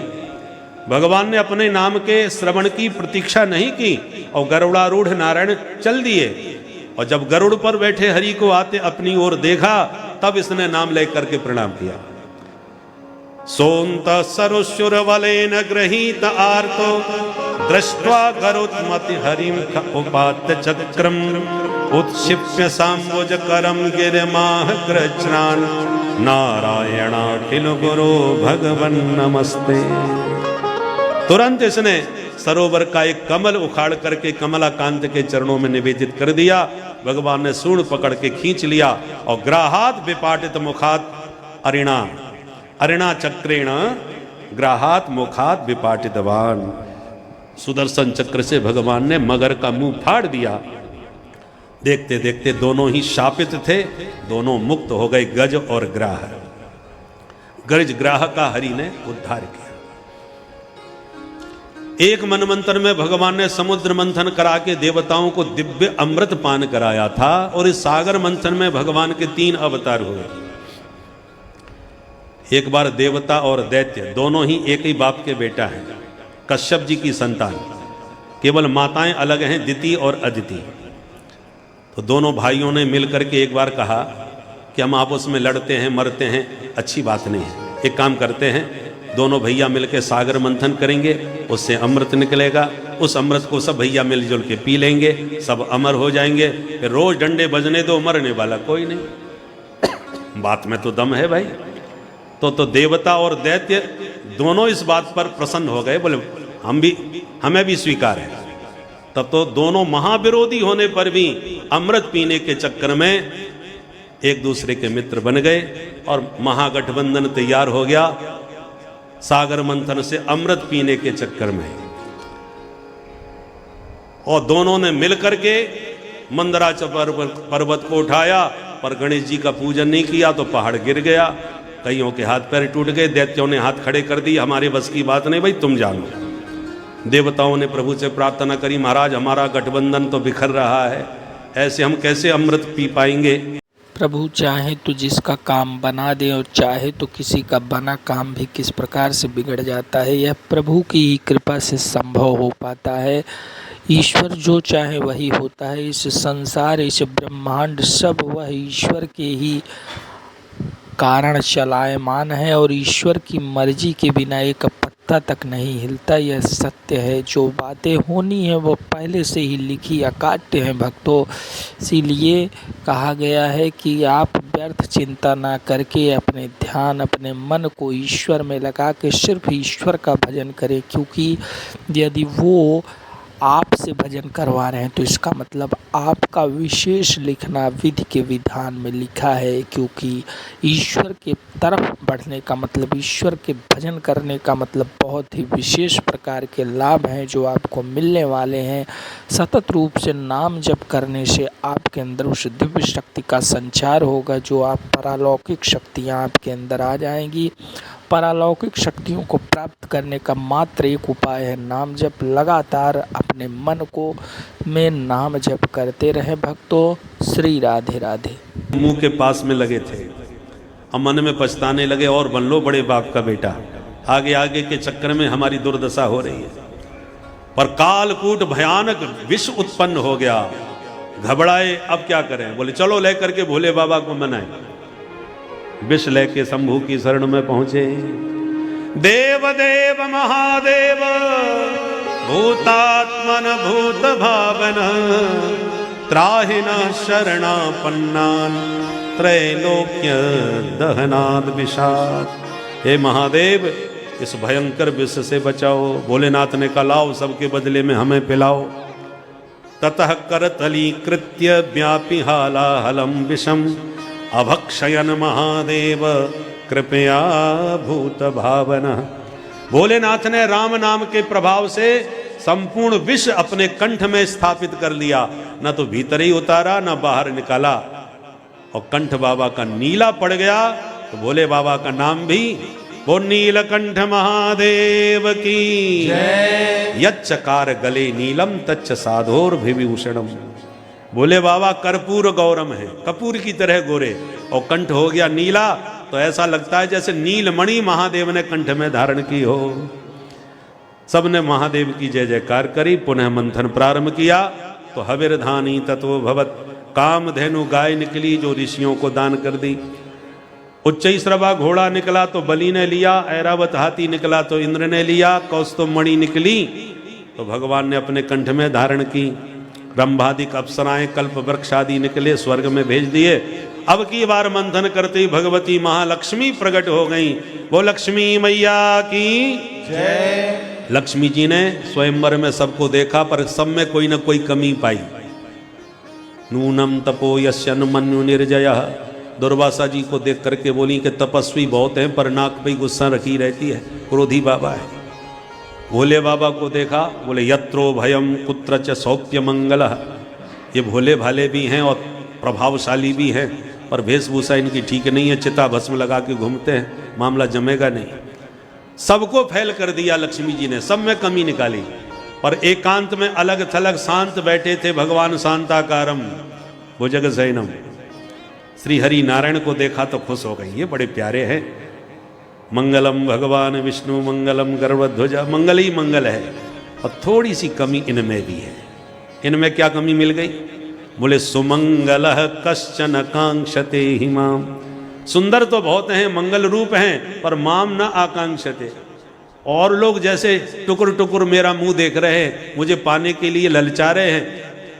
भगवान ने अपने नाम के श्रवण की प्रतीक्षा नहीं की और गरुड़ारूढ़ नारायण चल दिए। और जब गरुड़ पर बैठे हरि को आते अपनी ओर देखा तब इसने नाम लेकर के प्रणाम किया। सोन्त सरुशुर वलेन गृहीत आर्तो दृष्ट्वा गरुत्मति हरिम उपात चक्रम उत्क्षिप्य सांबुज करम गिरमाह कृच्छ्रान नारायणाखिल गुरु भगवन नमस्ते। तुरंत इसने सरोवर का एक कमल उखाड़ करके कमलाकांत के चरणों में निवेदित कर दिया। भगवान ने सूंड पकड़ के खींच लिया और ग्राहात विपाटित मुखात अरिणा चक्रेण ग्राहात मुखात विपाटितवान। सुदर्शन चक्र से भगवान ने मगर का मुंह फाड़ दिया। देखते देखते दोनों ही शापित थे, दोनों मुक्त हो गए, गज और ग्राह। गज ग्राह का हरि ने उद्धार किया। एक मनमंत्र में भगवान ने समुद्र मंथन करा के देवताओं को दिव्य अमृत पान कराया था, और इस सागर मंथन में भगवान के 3 अवतार हुए। एक बार देवता और दैत्य दोनों ही एक ही बाप के बेटा हैं, कश्यप जी की संतान, केवल माताएं अलग हैं, दिति और अदिति। तो दोनों भाइयों ने मिलकर के एक बार कहा कि हम आपस में लड़ते हैं, मरते हैं, अच्छी बात नहीं है। एक काम करते हैं, दोनों भैया मिलकर सागर मंथन करेंगे, उससे अमृत निकलेगा, उस अमृत को सब भैया मिलजुल के पी लेंगे, सब अमर हो जाएंगे, फिर रोज डंडे बजने दो, मरने वाला कोई नहीं। बात में तो दम है भाई। तो देवता और दैत्य दोनों इस बात पर प्रसन्न हो गए, बोले हमें भी स्वीकार है। तब तो दोनों महाविरोधी होने पर भी अमृत पीने के चक्कर में एक दूसरे के मित्र बन गए, और महागठबंधन तैयार हो गया सागर मंथन से अमृत पीने के चक्कर में। और दोनों ने मिलकर के मंदराचल पर्वत को उठाया, पर गणेश जी का पूजन नहीं किया तो पहाड़ गिर गया, कईयों के हाथ पैर टूट गए, दैत्यों ने हाथ खड़े कर दिए, हमारे बस की बात नहीं भाई, तुम जानो। देवताओं ने प्रभु से प्रार्थना करी, महाराज हमारा गठबंधन तो बिखर रहा है, ऐसे हम कैसे अमृत पी पाएंगे। प्रभु चाहे तो जिसका काम बना दे, और चाहे तो किसी का बना काम भी किस प्रकार से बिगड़ जाता है, यह प्रभु की ही कृपा से संभव हो पाता है। ईश्वर जो चाहे वही होता है। इस संसार, इस ब्रह्मांड सब वह ईश्वर के ही कारण चलायमान है, और ईश्वर की मर्जी के बिना एक पत्ता तक नहीं हिलता, यह सत्य है। जो बातें होनी है वो पहले से ही लिखी अकाट्य हैं भक्तों। इसीलिए कहा गया है कि आप व्यर्थ चिंता ना करके अपने ध्यान, अपने मन को ईश्वर में लगा के सिर्फ ईश्वर का भजन करें, क्योंकि यदि वो आपसे भजन करवा रहे हैं तो इसका मतलब आपका विशेष लिखना विधि के विधान में लिखा है, क्योंकि ईश्वर के तरफ बढ़ने का मतलब, ईश्वर के भजन करने का मतलब बहुत ही विशेष प्रकार के लाभ हैं जो आपको मिलने वाले हैं। सतत रूप से नाम जप करने से आपके अंदर उस दिव्य शक्ति का संचार होगा, जो आप पारलौकिक शक्तियाँ आपके अंदर आ जाएंगी। पारलौकिक शक्तियों को प्राप्त करने का मात्र एक उपाय है नाम जप। लगातार अपने मन को में नाम जप करते रहे भक्तों। श्री राधे राधे। मुंह के पास में लगे थे, अब मन में पछताने लगे, और बन लो बड़े बाप का बेटा, आगे आगे के चक्कर में हमारी दुर्दशा हो रही है। पर कालकूट भयानक विष उत्पन्न हो गया, घबराए, अब क्या करें। बोले चलो लेकर के भोले बाबा को मनाएं। विष लेके शंभू की शरण में पहुंचे। देव देव महादेव भूतात्मन भूत भावन त्राहि नः शरणापन्नान त्रैलोक्य दहनाद विषाद। हे महादेव, इस भयंकर विष से बचाओ। भोलेनाथ ने कहा लाओ, सबके बदले में हमें पिलाओ। ततः करतली कृत्य व्यापी हालाहलम विषम अभक्षयन महादेव कृपया भूत भावना। भोलेनाथ ने राम नाम के प्रभाव से संपूर्ण विष अपने कंठ में स्थापित कर लिया, न तो भीतर ही उतारा न बाहर निकाला, और कंठ बाबा का नीला पड़ गया। तो भोले बाबा का नाम भी वो नीलकंठ महादेव की जय। यच्चकार गले नीलम तच्च साधोर विभूषणम। भोले बाबा कर्पूर गौरम है, कपूर की तरह गोरे, और कंठ हो गया नीला, तो ऐसा लगता है जैसे नीलमणि महादेव ने कंठ में धारण की हो। सबने महादेव की जय जयकार करी। पुनः मंथन प्रारंभ किया तो हविर्धानी तत्व भवत, कामधेनु गाय निकली जो ऋषियों को दान कर दी। उच्चैश्रवा घोड़ा निकला तो बलि ने लिया, ऐरावत हाथी निकला तो इंद्र ने लिया, कौस्तुभ मणि निकली तो भगवान ने अपने कंठ में धारण की। रंभादिक अप्सराएं कल्प वृक्ष आदि निकले, स्वर्ग में भेज दिए। अब की बार मंथन करते भगवती महालक्ष्मी प्रकट हो गई। वो लक्ष्मी मैया की जय। लक्ष्मी जी ने स्वयंवर में सबको देखा, पर सब में कोई न कोई कमी पाई। नूनम तपो यस्य मन्यु निर्जयः दुर्वासा जी को देख करके बोली कि तपस्वी बहुत हैं पर नाक पे गुस्सा रखी रहती है, क्रोधी बाबा है। भोले बाबा को देखा, बोले यत्रो भयम कुत्र च सौप्य मंगल। ये भोले भाले भी हैं और प्रभावशाली भी हैं, पर वेशभूषा इनकी ठीक नहीं है, चिता भस्म लगा के घूमते हैं, मामला जमेगा नहीं। सबको फैल कर दिया लक्ष्मी जी ने, सब में कमी निकाली, पर एकांत में अलग थलग शांत बैठे थे भगवान शांताकारम भुजग शयनम। श्री हरि नारायण को देखा तो खुश हो गई, ये बड़े प्यारे हैं। मंगलम भगवान विष्णु मंगलम गर्वध्वजा, मंगल ही मंगल है, और थोड़ी सी कमी इनमें भी है। इनमें क्या कमी मिल गई? बोले सुमंगल कश्चन कांक्षते हिमाम। सुंदर तो बहुत हैं, मंगल रूप हैं, पर माम न आकांक्षते। और लोग जैसे टुकुर टुकुर मेरा मुंह देख रहे हैं, मुझे पाने के लिए ललचा रहे हैं,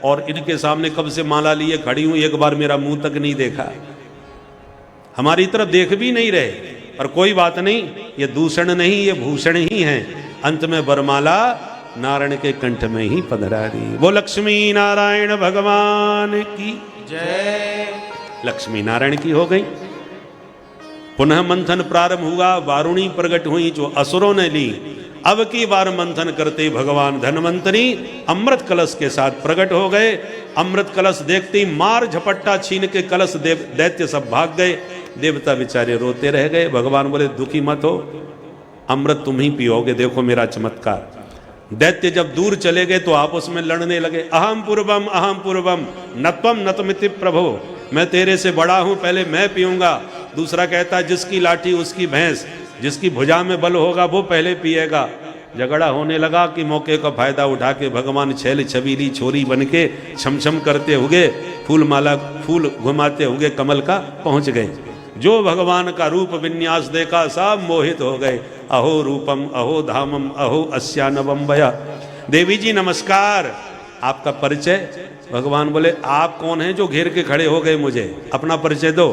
और इनके सामने कब से माला लिए खड़ी हूं, एक बार मेरा मुंह तक नहीं देखा, हमारी तरफ देख भी नहीं रहे। पर कोई बात नहीं, ये दूषण नहीं, ये भूषण ही है। अंत में वरमाला नारायण के कंठ में ही पधरारी। वो लक्ष्मी नारायण भगवान की जय। लक्ष्मी नारायण की हो गई। पुनः मंथन प्रारंभ हुआ, वारुणी प्रकट हुई जो असुरों ने ली। अब की बार मंथन करते भगवान धन्वंतरी अमृत कलश के साथ प्रकट हो गए। अमृत कलश देखते ही मार झपट्टा छीन के कलश दैत्य सब भाग गए। देवता बेचारे रोते रह गए। भगवान बोले दुखी मत हो, अमृत तुम ही पियोगे, देखो मेरा चमत्कार। दैत्य जब दूर चले गए तो आपस में लड़ने लगे। अहम पूर्वम नत्वम नतमिति प्रभो, मैं तेरे से बड़ा हूं, पहले मैं पीऊंगा। दूसरा कहता जिसकी लाठी उसकी भैंस, जिसकी भुजा में बल होगा वो पहले पिएगा। झगड़ा होने लगा कि मौके का फायदा उठा के भगवान छैल छबीली छोरी बन के छमछम करते हुए फूल घुमाते हुए कमल का पहुंच गए। जो भगवान का रूप विन्यास देखा सब मोहित हो गए। अहो रूपम अहो धामम अहो अस्यानवम भया। देवी जी नमस्कार, आपका परिचय? भगवान बोले आप कौन हैं जो घेर के खड़े हो गए मुझे, अपना परिचय दो।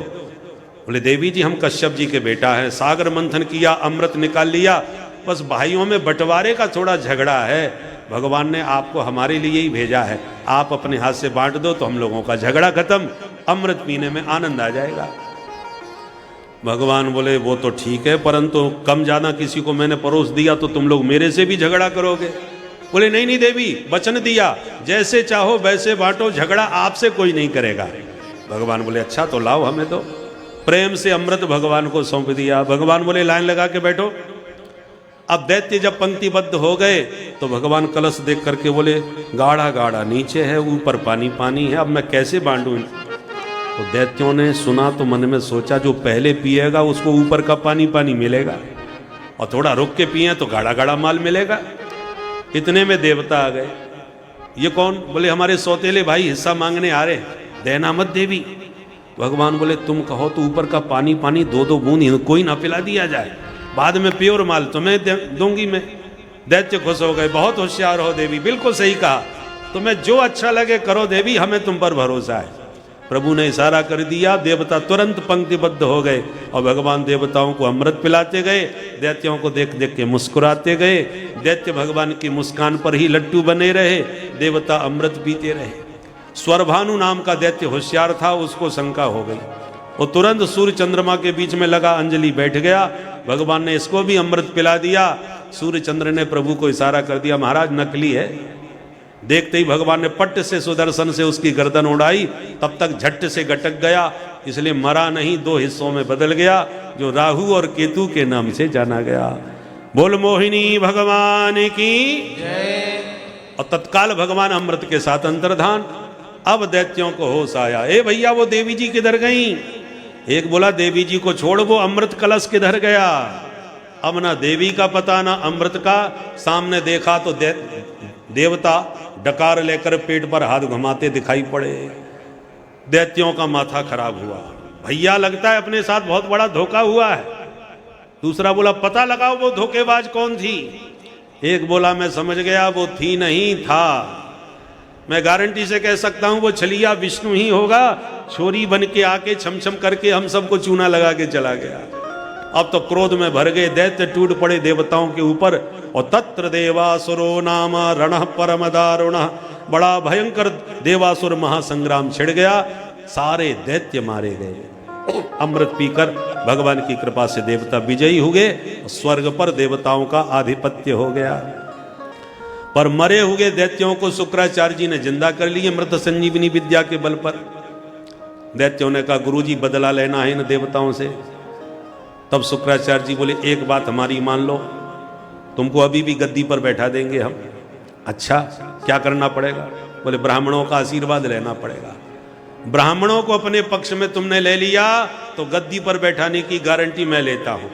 बोले देवी जी हम कश्यप जी के बेटा हैं, सागर मंथन किया, अमृत निकाल लिया, बस भाइयों में बंटवारे का थोड़ा झगड़ा है, भगवान ने आपको हमारे लिए ही भेजा है, आप अपने हाथ से बांट दो तो हम लोगों का झगड़ा खत्म, अमृत पीने में आनंद आ जाएगा। भगवान बोले वो तो ठीक है, परंतु कम ज्यादा किसी को मैंने परोस दिया तो तुम लोग मेरे से भी झगड़ा करोगे। बोले नहीं नहीं देवी, वचन दिया जैसे चाहो वैसे बांटो, झगड़ा आपसे कोई नहीं करेगा। भगवान बोले अच्छा तो लाओ हमें तो। प्रेम से अमृत भगवान को सौंप दिया। भगवान बोले लाइन लगा के बैठो। अब दैत्य जब पंक्तिबद्ध हो गए तो भगवान कलश देख करके बोले गाढ़ा गाढ़ा नीचे है, ऊपर पानी पानी है, अब मैं कैसे बांटूं? तो दैत्यों ने सुना तो मन में सोचा जो पहले पिएगा उसको ऊपर का पानी पानी मिलेगा, और थोड़ा रुक के पिए तो गाढ़ा गाढ़ा माल मिलेगा। इतने में देवता आ गए। ये कौन? बोले हमारे सौतेले भाई हिस्सा मांगने आ रहे, देना मत देवी। भगवान बोले तुम कहो तो ऊपर का पानी पानी दो दो बूंद इनको ही ना पिला दिया जाए, बाद में प्योर माल तुम्हें दूंगी मैं। दैत्य खुश हो गए, बहुत होशियार हो देवी, बिल्कुल सही कहा, तुम्हें जो अच्छा लगे करो देवी, हमें तुम पर भरोसा है। प्रभु ने इशारा कर दिया, देवता तुरंत पंक्तिबद्ध हो गए और भगवान देवताओं को अमृत पिलाते गए, दैत्यों को देख देख के मुस्कुराते गए। दैत्य भगवान की मुस्कान पर ही लट्टू बने रहे, देवता अमृत पीते रहे। स्वरभानु नाम का दैत्य होशियार था, उसको शंका हो गई, वो तुरंत सूर्य चंद्रमा के बीच में लगा अंजलि बैठ गया। भगवान ने इसको भी अमृत पिला दिया। सूर्य चंद्र ने प्रभु को इशारा कर दिया महाराज नकली है। देखते ही भगवान ने पट्ट से सुदर्शन से उसकी गर्दन उड़ाई, तब तक झट से गटक गया, इसलिए मरा नहीं, दो हिस्सों में बदल गया, जो राहु और केतु के नाम से जाना गया। बोल मोहिनी भगवान की जय। और तत्काल भगवान अमृत के साथ अंतर्धान। अब दैत्यों को होश आया, ए भैया वो देवी जी किधर गई? एक बोला देवी जी को छोड़, वो अमृत कलश किधर गया? अब ना देवी का पता ना अमृत का। सामने देखा तो देवता डकार लेकर पेट पर हाथ घुमाते दिखाई पड़े। दैत्यों का माथा खराब हुआ, भैया लगता है अपने साथ बहुत बड़ा धोखा हुआ है। दूसरा बोला पता लगाओ वो धोखेबाज कौन थी। एक बोला मैं समझ गया, वो थी नहीं था, मैं गारंटी से कह सकता हूं वो छलिया विष्णु ही होगा, छोरी बन के आके छमछम करके हम सबको चूना लगा के चला गया। अब तो क्रोध में भर गए, दैत्य टूट पड़े देवताओं के ऊपर। और तत्र देवासुरो नाम रणः परम दारुण, बड़ा भयंकर देवासुर महासंग्राम छिड़ गया, सारे दैत्य मारे गए। अमृत पीकर भगवान की कृपा से देवता विजयी हुए, स्वर्ग पर देवताओं का आधिपत्य हो गया। पर मरे हुए दैत्यों को शुक्राचार्य जी ने जिंदा कर लिए मृत संजीवनी विद्या के बल पर। दैत्यों ने कहा गुरुजी बदला लेना है इन देवताओं से। तब शुक्राचार्य जी बोले एक बात हमारी मान लो, तुमको अभी भी गद्दी पर बैठा देंगे हम। अच्छा क्या करना पड़ेगा? बोले ब्राह्मणों का आशीर्वाद लेना पड़ेगा। ब्राह्मणों को अपने पक्ष में तुमने ले लिया तो गद्दी पर बैठाने की गारंटी मैं लेता हूं।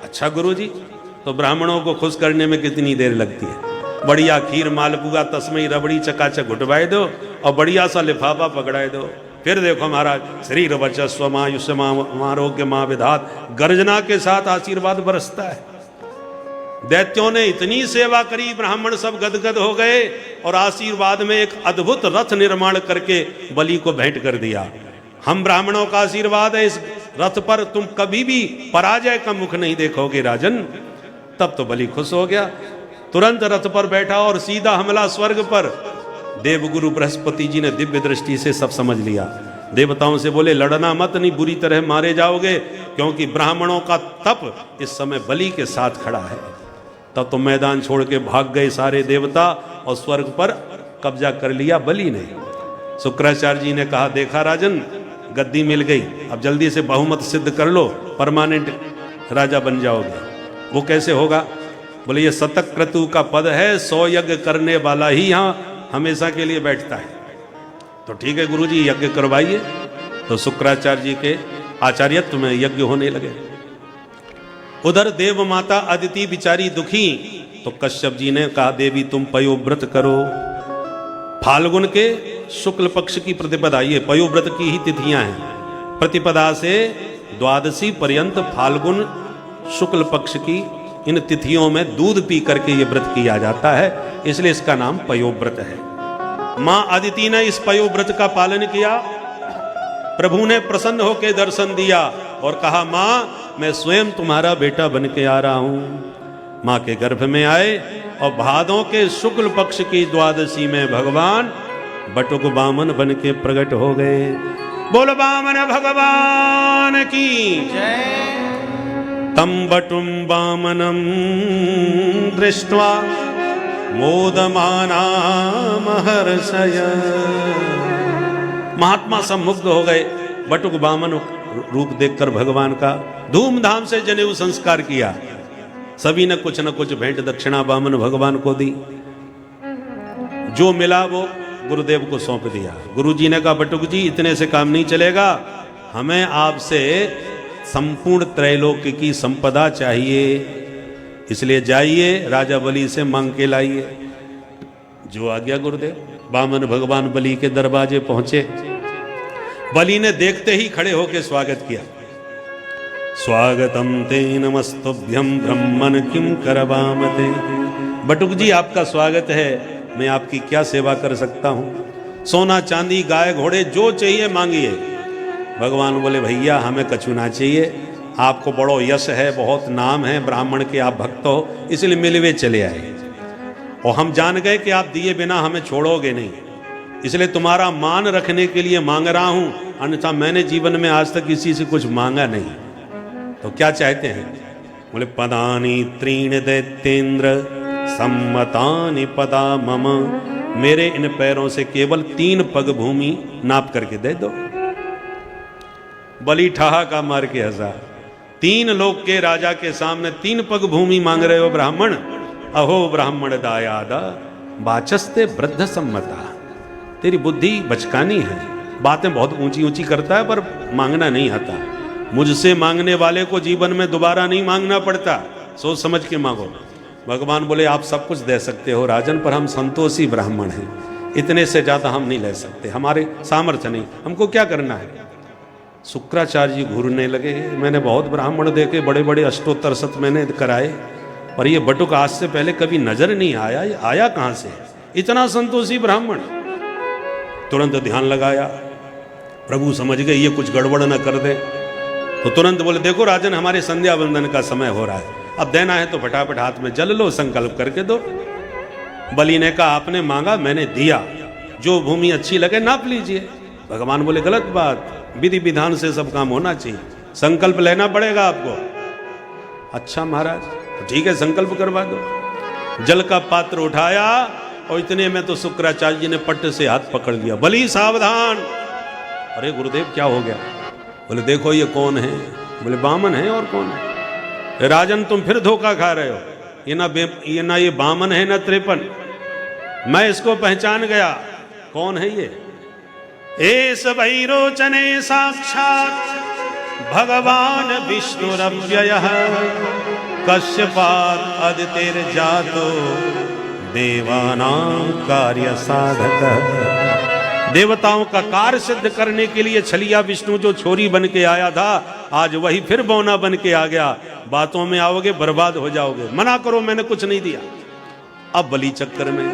अच्छा गुरुजी, तो ब्राह्मणों को खुश करने में कितनी देर लगती है? बढ़िया खीर मालपुआ तस्मई रबड़ी चकाचक घुटवाए दो और बढ़िया सा लिफाफा पकड़ाए दो। फिर देखो महाराज, शरीर वचस्व मायुष्य आरोग्य मां विधात, गर्जना के साथ आशीर्वाद बरसता है। दैत्यों ने इतनी सेवा करी, ब्राह्मण सब गदगद हो गए और आशीर्वाद में एक अद्भुत रथ निर्माण करके बलि को भेंट कर दिया। हम ब्राह्मणों का आशीर्वाद है इस रथ पर, तुम कभी भी पराजय का मुख नहीं देखोगे राजन। तब तो बलि खुश हो गया, तुरंत रथ पर बैठा और सीधा हमला स्वर्ग पर। देवगुरु बृहस्पति जी ने दिव्य दृष्टि से सब समझ लिया। देवताओं से बोले लड़ना मत, नहीं बुरी तरह मारे जाओगे, क्योंकि ब्राह्मणों का तप इस समय बलि के साथ खड़ा है। तब तो मैदान छोड़ के भाग गए सारे देवता और स्वर्ग पर कब्जा कर लिया बलि ने। शुक्राचार्य जी ने कहा देखा राजन, गद्दी मिल गई, अब जल्दी से बहुमत सिद्ध कर लो, परमानेंट राजा बन जाओगे। वो कैसे होगा? बोले ये शतक क्रतु का पद है, 100 यज्ञ करने वाला ही यहाँ हमेशा के लिए बैठता है। तो ठीक है गुरुजी यज्ञ करवाइए। तो शुक्राचार्य जी के आचार्यत्व में यज्ञ होने लगे। उधर देव माता अदिति बिचारी दुखी, तो कश्यप जी ने कहा देवी तुम पयोव्रत करो। फाल्गुन के शुक्ल पक्ष की प्रतिपदा, ये पयोव्रत की ही तिथियां हैं। प्रतिपदा से द्वादशी पर्यंत फाल्गुन शुक्ल पक्ष की इन तिथियों में दूध पी करके ये व्रत किया जाता है, इसलिए इसका नाम पयोव्रत है। मां अदिति ने इस पयोव्रत का पालन किया। प्रभु ने प्रसन्न होकर दर्शन दिया और कहा मां मैं स्वयं तुम्हारा बेटा बन के आ रहा हूं। मां के गर्भ में आए और भादों के शुक्ल पक्ष की द्वादशी में भगवान बटुक बामन बन के प्रकट हो गए। बोल बामन भगवान की जय। तम बटुम बामनम दृष्ट्वा मोदमाना महर्षय। महात्मा सब मुग्ध हो गए। बटुक बामन रूप देखकर भगवान का धूमधाम से जनेऊ संस्कार किया। सभी ने कुछ न कुछ भेंट दक्षिणा बामन भगवान को दी। जो मिला वो गुरुदेव को सौंप दिया। गुरुजी ने कहा बटुक जी इतने से काम नहीं चलेगा, हमें आपसे संपूर्ण त्रैलोक्य की संपदा चाहिए, इसलिए जाइए राजा बलि से मांग के लाइए। जो आ गया गुरुदेव। बामन भगवान बलि के दरवाजे पहुंचे। बलि ने देखते ही खड़े होकर स्वागत किया। स्वागतम ते नमस्तुभ्यं ब्रह्मन किम करवामते। बटुक जी आपका स्वागत है, मैं आपकी क्या सेवा कर सकता हूं? सोना चांदी गाय घोड़े जो चाहिए मांगिए। भगवान बोले भैया हमें कछु ना चाहिए, आपको बड़ो यश है, बहुत नाम है, ब्राह्मण के आप भक्त हो, इसलिए मिलवे चले आए। और हम जान गए कि आप दिए बिना हमें छोड़ोगे नहीं, इसलिए तुम्हारा मान रखने के लिए मांग रहा हूं, अन्यथा मैंने जीवन में आज तक किसी से कुछ मांगा नहीं। तो क्या चाहते हैं? बोले पदानी त्रीण दैत्येंद्र सम्मतानि पदा मम। मेरे इन पैरों से केवल 3 पग भूमि नाप करके दे दो। बलि ठहाका मार के हंसा। 3 लोक के राजा के सामने 3 पग भूमि मांग रहे हो ब्राह्मण? अहो ब्राह्मण दायादा वाचस्ते वृद्ध सम्मता। तेरी बुद्धि बचकानी है, बातें बहुत ऊंची ऊंची करता है पर मांगना नहीं आता। मुझसे मांगने वाले को जीवन में दोबारा नहीं मांगना पड़ता, सोच समझ के मांगो। भगवान बोले आप सब कुछ दे सकते हो राजन, पर हम संतोषी ब्राह्मण हैं, इतने से ज्यादा हम नहीं ले सकते, हमारे सामर्थ्य नहीं, हमको क्या करना है? शुक्राचार्य जी घूरने लगे। मैंने बहुत ब्राह्मण देखे, बड़े बड़े अष्टोत्तर शत मैंने कराए, पर ये बटुक आज से पहले कभी नजर नहीं आया। ये आया कहां से इतना संतोषी ब्राह्मण? तुरंत ध्यान लगाया, प्रभु समझ गए ये कुछ गड़बड़ न कर दे, तो तुरंत बोले देखो राजन हमारे संध्या वंदन का समय हो रहा है, अब देना है तो फटाफट हाथ में जल लो, संकल्प करके दो। बलि ने कहा आपने मांगा मैंने दिया, जो भूमि अच्छी लगे नाप लीजिए। भगवान बोले गलत बात, विधि विधान से सब काम होना चाहिए। संकल्प लेना पड़ेगा आपको। अच्छा महाराज, ठीक है, संकल्प करवा दो। जल का पात्र उठाया और इतने में तो शुक्राचार्य जी ने पट्ट से हाथ पकड़ लिया। बलि सावधान। अरे गुरुदेव क्या हो गया? बोले देखो ये कौन है? बोले बामन है, और कौन है? राजन तुम फिर धोखा खा रहे हो। ये ना ये बामन है ना त्रिपन, मैं इसको पहचान गया। कौन है ये? एस वैरोचने साक्षात भगवान विष्णुरव्ययः कश्यपात् अदितिर्जातो देवानां कार्य साधकः। देवताओं का कार्य सिद्ध करने के लिए छलिया विष्णु जो छोरी बन के आया था, आज वही फिर बौना बन के आ गया। बातों में आओगे बर्बाद हो जाओगे। मना करो, मैंने कुछ नहीं दिया। अब बलि चक्कर में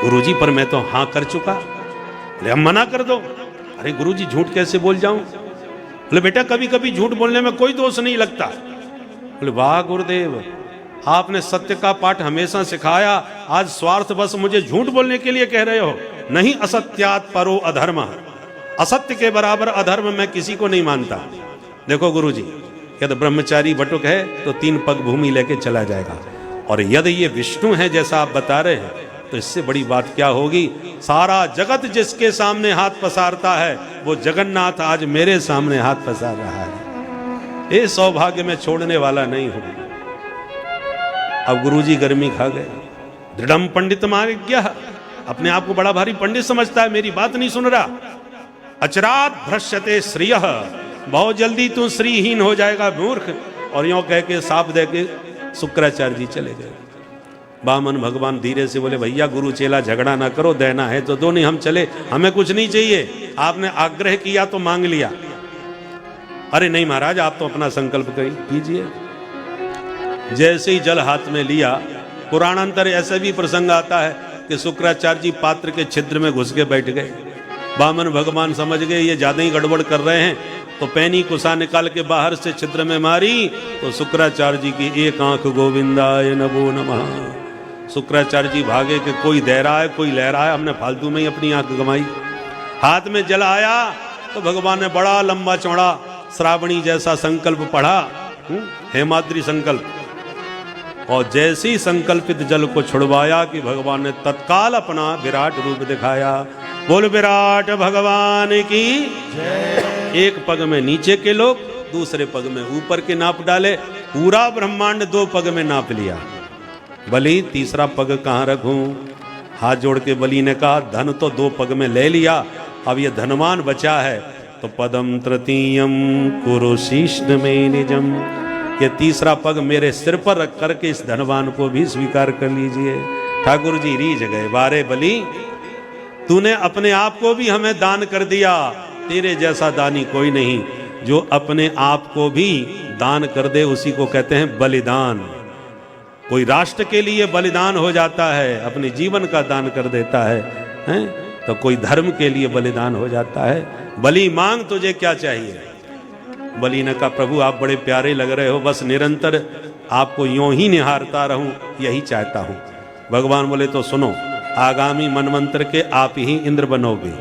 गुरुजी पर मैं तो हां कर चुका। अरे हम मना कर दो। अरे गुरुजी झूठ कैसे बोल जाऊं? बोले बेटा कभी कभी झूठ बोलने में कोई दोष नहीं लगता। बोले वाह गुरुदेव, आपने सत्य का पाठ हमेशा सिखाया, आज स्वार्थ बस मुझे झूठ बोलने के लिए कह रहे हो। नहीं, असत्यात् परो अधर्म। असत्य के बराबर अधर्म मैं किसी को नहीं मानता। देखो गुरुजी, यदि ब्रह्मचारी बटुक है तो 3 पग भूमि लेके चला जाएगा, और यदि ये विष्णु है जैसा आप बता रहे हैं तो इससे बड़ी बात क्या होगी? सारा जगत जिसके सामने हाथ पसारता है वो जगन्नाथ आज मेरे सामने हाथ पसार रहा है। ये सौभाग्य मैं छोड़ने वाला नहीं हूं। अब गुरुजी गर्मी खा गए। दृढ़म पंडित मार्ग्य, अपने आप को बड़ा भारी पंडित समझता है, मेरी बात नहीं सुन रहा। अचरात भ्रश्यते श्रियः, बहुत जल्दी तू श्रीहीन हो जाएगा मूर्ख। और यूं कह के साप दे के शुक्राचार्य जी चले गए। बामन भगवान धीरे से बोले भैया गुरु चेला झगड़ा ना करो, देना है तो दो, नहीं हम चले, हमें कुछ नहीं चाहिए। आपने आग्रह किया तो मांग लिया। अरे नहीं महाराज, आप तो अपना संकल्प कीजिए। जैसे ही जल हाथ में लिया, पुराणांतर ऐसा भी प्रसंग आता है कि शुक्राचार्य जी पात्र के छिद्र में घुस के बैठ गए। बामन भगवान समझ गए ये ज्यादा ही गड़बड़ कर रहे हैं, तो पैनी कुसा निकाल के बाहर से छिद्र में मारी तो शुक्राचार्य जी की एक आंख गोविंदाय नमो नमः। शुक्राचार्य जी भागे कि कोई दे रहा है कोई ले रहा है, हमने फालतू में ही अपनी आंख गंवाई। हाथ में जल आया तो भगवान ने बड़ा लंबा चौड़ा श्रावणी जैसा संकल्प पढ़ा, हेमाद्री संकल्प। और जैसे ही संकल्पित जल को छुड़वाया कि भगवान ने तत्काल अपना विराट रूप दिखाया। बोल विराट भगवान की जय। एक पग में नीचे के लोग, दूसरे पग में ऊपर के नाप डाले। पूरा ब्रह्मांड 2 पग में नाप लिया। बलि तीसरा पग कहाँ रखूं? हाथ जोड़ के बलि ने कहा धन तो 2 पग में ले लिया, अब ये धनवान बचा है तो पदम तृतीयम कुरु शीष्ण में निजम, ये तीसरा पग मेरे सिर पर रख करके इस धनवान को भी स्वीकार कर लीजिए। ठाकुर जी रीझ गए, बारे बलि तूने अपने आप को भी हमें दान कर दिया, तेरे जैसा दानी कोई नहीं। जो अपने आप को भी दान कर दे उसी को कहते हैं बलिदान। कोई राष्ट्र के लिए बलिदान हो जाता है, अपने जीवन का दान कर देता है, हैं? तो कोई धर्म के लिए बलिदान हो जाता है। बलि मांग तुझे क्या चाहिए? बलि ने कहा प्रभु आप बड़े प्यारे लग रहे हो, बस निरंतर आपको यूं ही निहारता रहूं यही चाहता हूं। भगवान बोले तो सुनो, आगामी मनवंतर के आप ही इंद्र बनोगे।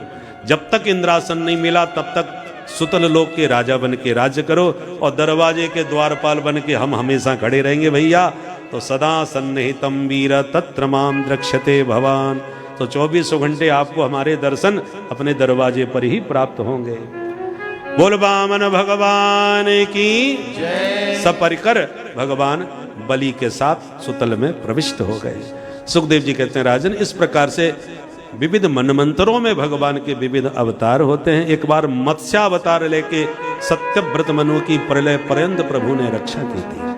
जब तक इंद्रासन नहीं मिला तब तक सुतल लोक के राजा बन के राज्य करो, और दरवाजे के द्वारपाल बन के हम हमेशा खड़े रहेंगे भैया। तो सदा सन्निहितम वीर तत्र माम द्रक्ष्यते भवान, तो 24 घंटे आपको हमारे दर्शन अपने दरवाजे पर ही प्राप्त होंगे। बोल वामन भगवान की जय। सपरिकर भगवान बलि के साथ सुतल में प्रविष्ट हो गए। सुखदेव जी कहते हैं राजन, इस प्रकार से विविध मनमंत्रों में भगवान के विविध अवतार होते हैं। एक बार मत्स्यावतार लेके सत्यव्रत मनु की प्रलय पर्यंत प्रभु ने रक्षा की थी।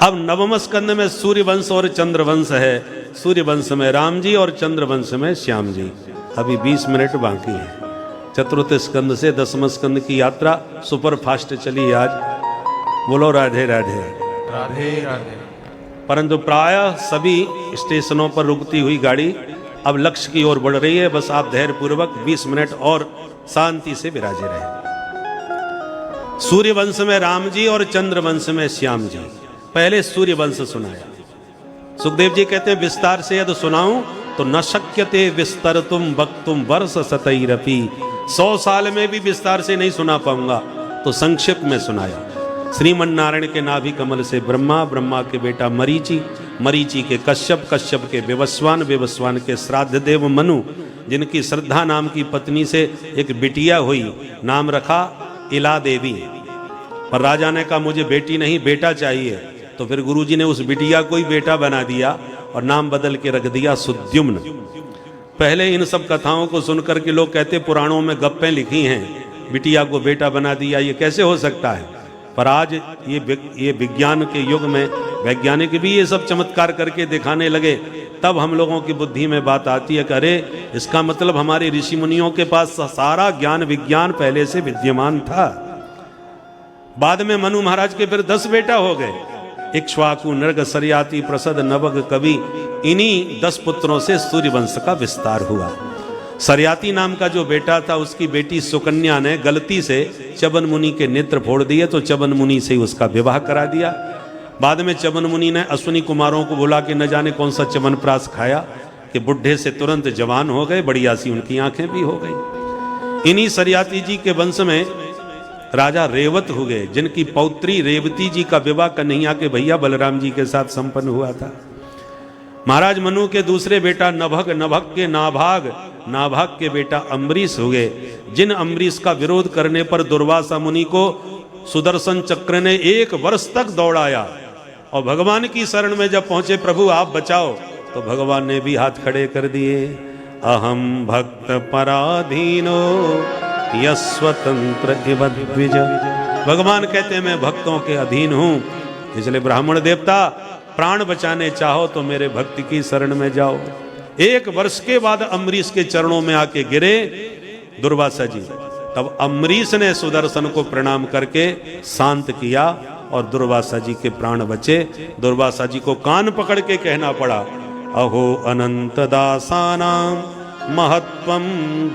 अब नवम स्कंद में सूर्यवंश और चंद्रवंश है। सूर्यवंश में राम जी और चंद्रवंश में श्याम जी। अभी 20 मिनट बाकी है। चतुर्थ स्कंद से 10वें स्कंद की यात्रा सुपर फास्ट चली आज। बोलो राधे राधे राधे राधे। परंतु प्रायः सभी स्टेशनों पर रुकती हुई गाड़ी अब लक्ष्य की ओर बढ़ रही है। बस आप धैर्य पूर्वक 20 मिनट और शांति से विराजे रहे। सूर्यवंश में राम जी और चंद्रवंश में श्याम जी। पहले सूर्यवंश सुनाया। सुखदेव जी कहते हैं विस्तार से यदि सुनाऊं तो न शक्यते विस्तरतुम वक्तुम वर्ष सतैरपि 100 साल में भी विस्तार से नहीं सुना पाऊंगा, तो संक्षिप्त में सुनाया। श्रीमन नारायण के नाभि कमल से ब्रह्मा, ब्रह्मा के बेटा मरीचि, मरीचि के कश्यप, कश्यप के विवस्वान, विवस्वान के श्राद्ध देव मनु, जिनकी श्रद्धा नाम की पत्नी से एक बिटिया हुई, नाम रखा इला देवी। पर राजा ने कहा मुझे बेटी नहीं बेटा चाहिए, तो फिर गुरुजी ने उस बिटिया को ही बेटा बना दिया और नाम बदल के रख दिया सुद्युम्न। पहले इन सब कथाओं को सुनकर के लोग कहते पुराणों में गप्पें लिखी हैं, बिटिया को बेटा बना दिया, ये कैसे हो सकता है। पर आज ये विज्ञान के युग में वैज्ञानिक भी ये सब चमत्कार करके दिखाने लगे, तब हम लोगों की बुद्धि में बात आती है कि अरे इसका मतलब हमारे ऋषि मुनियों के पास सारा ज्ञान विज्ञान पहले से विद्यमान था। बाद में मनु महाराज के फिर 10 बेटा हो गए, इक्ष्वाकु, नृग, सरयाति, प्रसद, नवग, कवि। इन्हीं 10 पुत्रों से सूर्य वंश का विस्तार हुआ। सरयाति नाम का जो बेटा था, उसकी बेटी सुकन्या ने गलती से चवन मुनि के नेत्र फोड़ दिए, तो चवन मुनि से ही उसका विवाह करा दिया। बाद में चवन मुनि ने अश्विनी कुमारों को बुला के न जाने कौन सा च्यवनप्राश खाया कि बुढ़े से तुरंत जवान हो गए, बढ़िया सी उनकी आंखें भी हो गई। इन्हीं सरयाति जी के वंश में राजा रेवत हो गए, जिनकी पौत्री रेवती जी का विवाह कन्हैया के भैया बलराम जी के साथ संपन्न हुआ था। महाराज मनु के दूसरे बेटा नभग, नभग के नाभाग, नाभाग के बेटा अम्बरीश हो गए, जिन अम्बरीश का विरोध करने पर दुर्वासा मुनि को सुदर्शन चक्र ने 1 वर्ष तक दौड़ाया, और भगवान की शरण में जब पहुंचे प्रभु आप बचाओ, तो भगवान ने भी हाथ खड़े कर दिए। अहम भक्त पराधीनो यस्वतंत्र इव द्विज। भगवान कहते हैं मैं भक्तों के अधीन हूं, इसलिए ब्राह्मण देवता प्राण बचाने चाहो तो मेरे भक्ति की शरण में जाओ। 1 वर्ष के बाद अम्बरीश के चरणों में आके गिरे दुर्वासा जी, तब अम्बरीश ने सुदर्शन को प्रणाम करके शांत किया और दुर्वासा जी के प्राण बचे। दुर्वासा जी को कान पकड़ के कहना पड़ा, अहो अनंत दासानाम महत्वम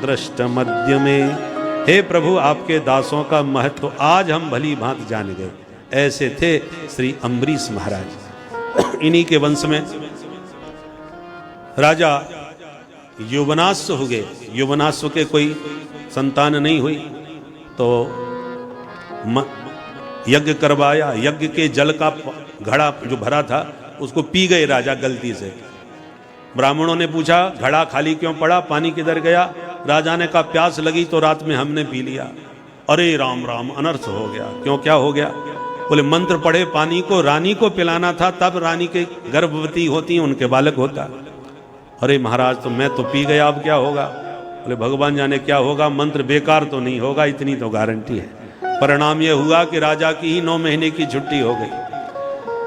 दृष्ट मध्य में। हे प्रभु आपके दासों का महत्व आज हम भली भांति जान गए। ऐसे थे श्री अम्बरीश महाराज। इन्हीं के वंश में राजा युवनाश्व हो गए। युवनाश्व के कोई संतान नहीं हुई, तो यज्ञ करवाया। यज्ञ के जल का घड़ा जो भरा था उसको पी गए राजा गलती से। ब्राह्मणों ने पूछा घड़ा खाली क्यों पड़ा, पानी किधर गया। राजा ने कहा प्यास लगी तो रात में हमने पी लिया। अरे राम राम, अनर्थ हो गया। क्यों, क्या हो गया? बोले मंत्र पढ़े पानी को रानी को पिलाना था, तब रानी के गर्भवती होती उनके बालक होता। अरे महाराज तो मैं तो पी गया, अब क्या होगा? बोले भगवान जाने क्या होगा, मंत्र बेकार तो नहीं होगा, इतनी तो गारंटी है। परिणाम यह हुआ कि राजा की ही 9 महीने की छुट्टी हो गई।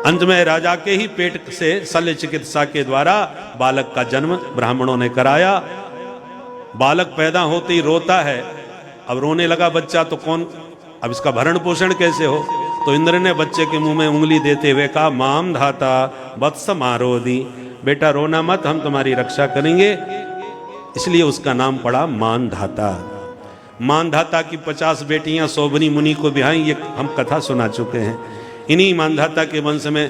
अंत में राजा के ही पेट से शल्य चिकित्सा के द्वारा बालक का जन्म ब्राह्मणों ने कराया। बालक पैदा होते ही रोता है। अब रोने लगा बच्चा तो कौन, अब इसका भरण पोषण कैसे हो? तो इंद्र ने बच्चे के मुंह में उंगली देते हुए कहा माम धाता वत्स मारोदी, बेटा रोना मत, हम तुम्हारी रक्षा करेंगे। इसलिए उसका नाम पड़ा मानधाता। मानधाता की 50 बेटियां सोबनी मुनि को ब्याही, ये हम कथा सुना चुके हैं। इन्हीं मानधाता के वंश में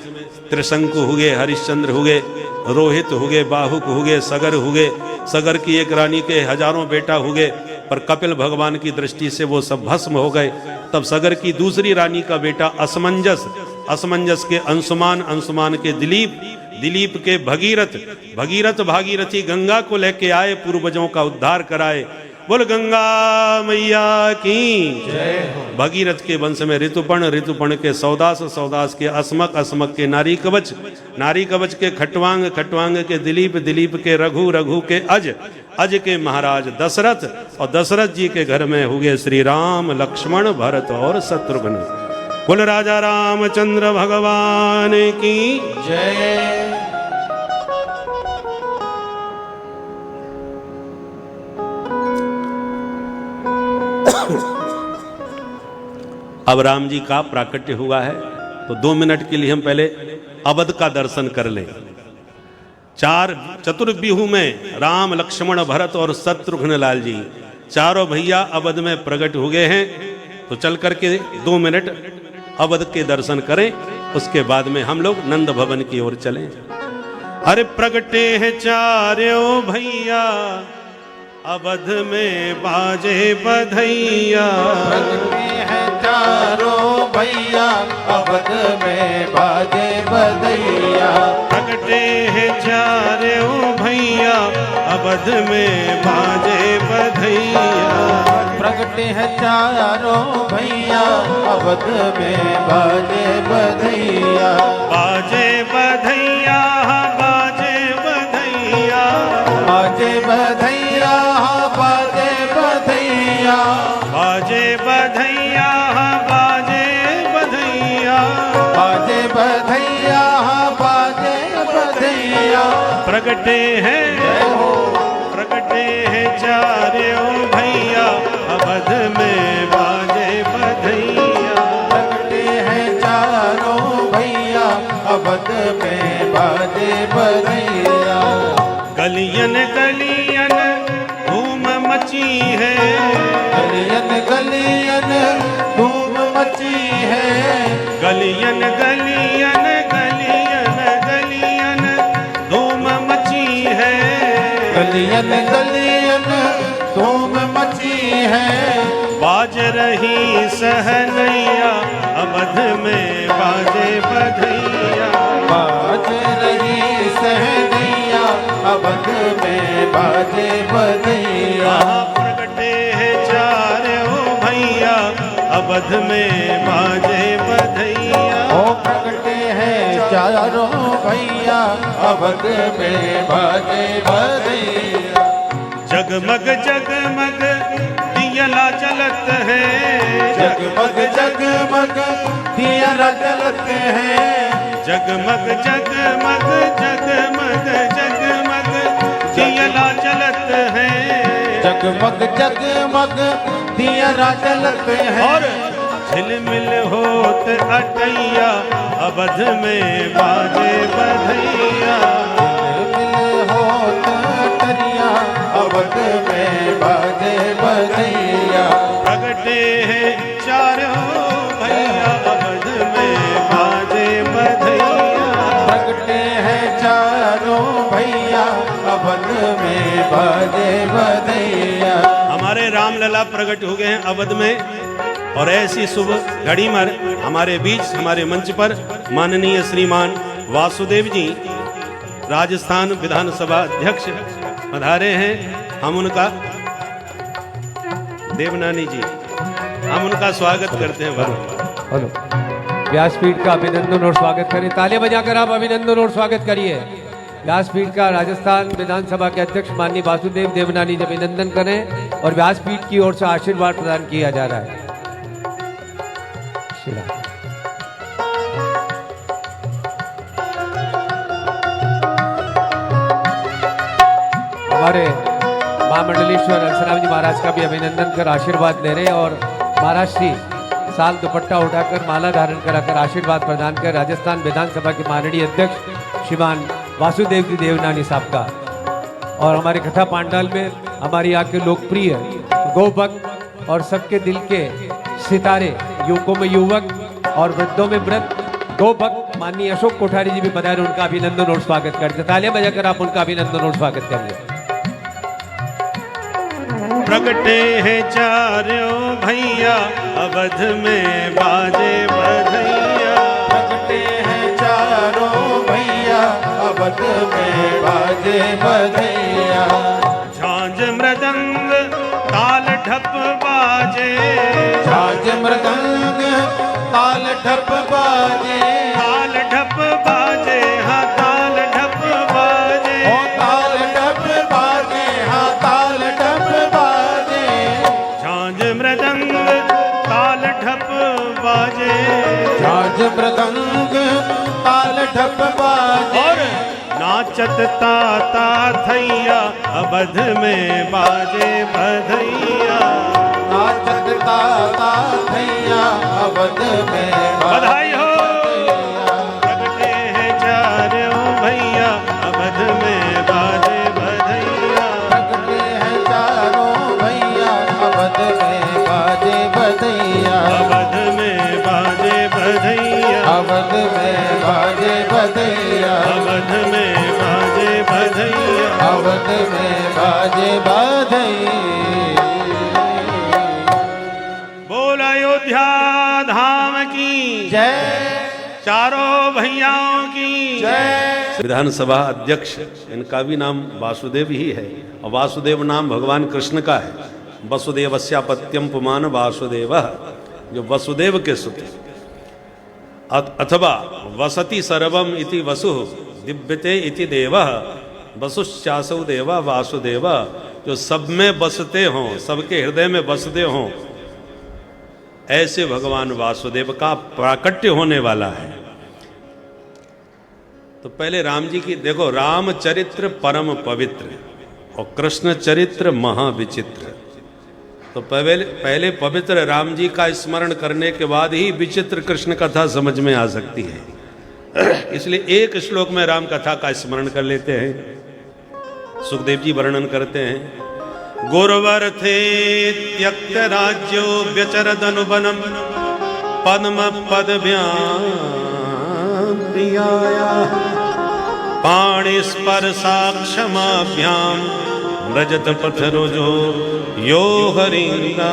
त्रिशंकु हुए, हरिश्चंद्र हुए, रोहित हुए, बाहुक हुए, सगर हुए। सगर की एक रानी के हजारों बेटा हुए, पर कपिल भगवान की दृष्टि से वो सब भस्म हो गए। तब सगर की दूसरी रानी का बेटा असमंजस, असमंजस के अंशुमान, अंशुमान के दिलीप, दिलीप के भगीरथ, भगीरथ भागीरथी गंगा को लेके आए, पूर्वजों का उद्धार कराए। बोल गंगा मैया की जय हो। भगीरथ के वंश में ऋतुपर्ण, ऋतुपर्ण के सौदास, सौदास के अस्मक, अस्मक के नारी कवच, नारी कवच के खटवांग, खटवांग के दिलीप, दिलीप के रघु, रघु के अज, अज के महाराज दशरथ, और दशरथ जी के घर में हुए श्री राम, लक्ष्मण, भरत और शत्रुघ्न। बोल राजा रामचंद्र भगवान की जय। अब राम जी का प्राकट्य हुआ है, तो 2 मिनट के लिए हम पहले अवध का दर्शन कर लें। चतुर्व्यूह में राम, लक्ष्मण, भरत और शत्रुघ्न लाल जी चारों भैया अवध में प्रकट हो गए हैं। तो चल करके 2 मिनट अवध के दर्शन करें, उसके बाद में हम लोग नंद भवन की ओर चलें। अरे प्रगटे हैं चारों भैया अवध में बाजे बधैया। प्रगटे हैं चारों भैया अवध में बाजे बधैया। प्रगटे हैं चारों भैया अवध में बाजे बधैया। प्रगटे हैं चारों भैया अवध में बाजे बधैया। बाजे बधैया बाजे बधैया। बाजे बधैया बाजे बधैया। बाजे बधैया बाजे बधैया। बाजे बधैया बाजे बधैया। प्रगटे हैं चारों भैया अवध में बाजे बधैया। प्रगटे हैं चारों भैया अवध में बाजे बधैया। गलियन गलियन धूम मची है। गलियन गलियन धूम मची है। गलियन गलियन गलियन गलियन धूम मची है। गलियन गलियन धूम मची है। बाज रही सहनैया अवध में बाजे बधैया। बाज रही सहनैया अवध में बाजे बधैया। प्रगटे हैं चारों भैया अवध में बाजे बधैया। ओ प्रगटे हैं चारों भैया अवध में बाजे बधैया। जगमग जगमग दियला जलत है। जगमग जगमग दिया जलत है। जगमग जगमग जगमग जगमग दियला जलत है। जगमग जगमग दिया जलत है। और झिलमिल होत अटैया अवध में बाजे बधैया। झिलमिल होत अटैया अवध में बाजे बधैया। प्रगटे हैं चारों भैया अवध में बाजे बधैया। प्रगटे हैं चारों भैया अवध में बाजे बधैया। हमारे रामलला प्रकट हो गए हैं अवध में। और ऐसी शुभ घड़ी में हमारे बीच हमारे मंच पर माननीय श्रीमान वासुदेव जी राजस्थान विधानसभा अध्यक्ष पधारे हैं। हम उनका देवनानी जी हम उनका स्वागत करते हैं बारंबार। हेलो व्यासपीठ का अभिनंदन और स्वागत करें। तालियां बजाकर आप अभिनंदन और स्वागत करिए। व्यासपीठ का राजस्थान विधानसभा के अध्यक्ष माननीय वासुदेव देवनानी जी अभिनंदन करें और व्यासपीठ की ओर से आशीर्वाद प्रदान किया जा रहा है। हमारे महामंडलेश्वर हंसराम जी महाराज का भी अभिनंदन कर आशीर्वाद ले रहे हैं और महाराज श्री साल दुपट्टा उठाकर माला धारण कराकर आशीर्वाद प्रदान कर राजस्थान विधानसभा के माननीय अध्यक्ष श्रीमान वासुदेव जी देवनानी साहब का। और हमारे कथा पांडाल में हमारी यहाँ के लोकप्रिय गोभक्त और सबके दिल के सितारे, युवकों में युवक और वृद्धों में वृद्ध गोभक्त माननीय अशोक कोठारी जी भी पधारे। उनका अभिनंदन और स्वागत करते। तालियां बजाकर आप उनका अभिनंदन और स्वागत करिए। प्रगटे हैं चारों भैया अवध में बाजे बधैया। प्रगटे हैं चारों भैया अवध में बाजे बधैया। झांझ मृदंग ताल ढप बाजे। झांझ मृदंग ताल ढप बाजे। ताल ढप बाजे हाँ ताल ढप बाजे। ओ ताल ढप बाजे हाँ ताल ढप बाजे। झांझ मृदंग ताल ढप बाजे। झांझ मृदंग ताल ढप बाजे। और नाचत ताता थैया अवध में बाजे बधैया। नाचत ताता थैया अवध में बधाई हो। प्रगटे हैं चारों भैया अवध में बाजे बधैया। प्रगटे हैं चारों भैया अवध में बाजे बधैया। अवध में बाजे बधैया। अवध में बाजे बधैया। अवध में बाजे बधैया। बधैया। अवध में बाजे बधैया। बोल अयोध्या धाम की जय। चारों भैयाओं की जय। विधानसभा अध्यक्ष, इनका भी नाम वासुदेव ही है और वासुदेव नाम भगवान कृष्ण का है। वसुदेवस्यापत्यम पुमान वासुदेव, जो वसुदेव के सुत, अथवा वसति सर्वम इति वसु दिव्यते इति देवः वसुश्चासौ देवा वासुदेव, जो सब में बसते हों, सबके हृदय में बसते हों, ऐसे भगवान वासुदेव का प्राकट्य होने वाला है। तो पहले राम जी की देखो, रामचरित्र परम पवित्र और कृष्ण चरित्र महाविचित्र। तो पहले पवित्र राम जी का स्मरण करने के बाद ही विचित्र कृष्ण कथा समझ में आ सकती है। इसलिए एक श्लोक में राम कथा का स्मरण कर लेते हैं। सुखदेव जी वर्णन करते हैं, गुरुवर थे त्यक्त राज्यो व्यचरदनुवनम पद्म पदभ्याम प्रियाया पाणि स्पर्शाक्षमाभ्याम व्रजत पथरुजो यो हरिंगानुजाभ्याम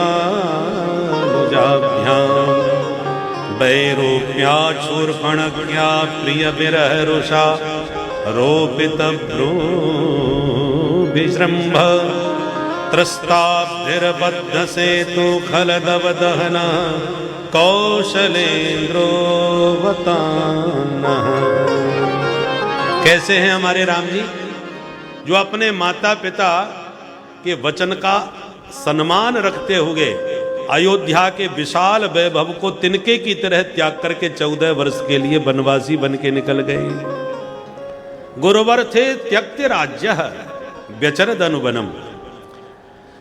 वैरूप्याक्षूर्पणज्ञा प्रिय विरह रुषा रोपित भ्रू विजृंभ त्रस्ताब्धिर्बद्ध सेतु खलदव दहन कौशलेन्द्रो वतानः। कैसे हैं हमारे राम जी, जो अपने माता पिता के वचन का सम्मान रखते हुए अयोध्या के विशाल वैभव को तिनके की तरह त्याग करके 14 वर्ष के लिए वनवासी बन के निकल गए। गुरुवर थे त्यक्त राज्य व्यचरद अनुवनम,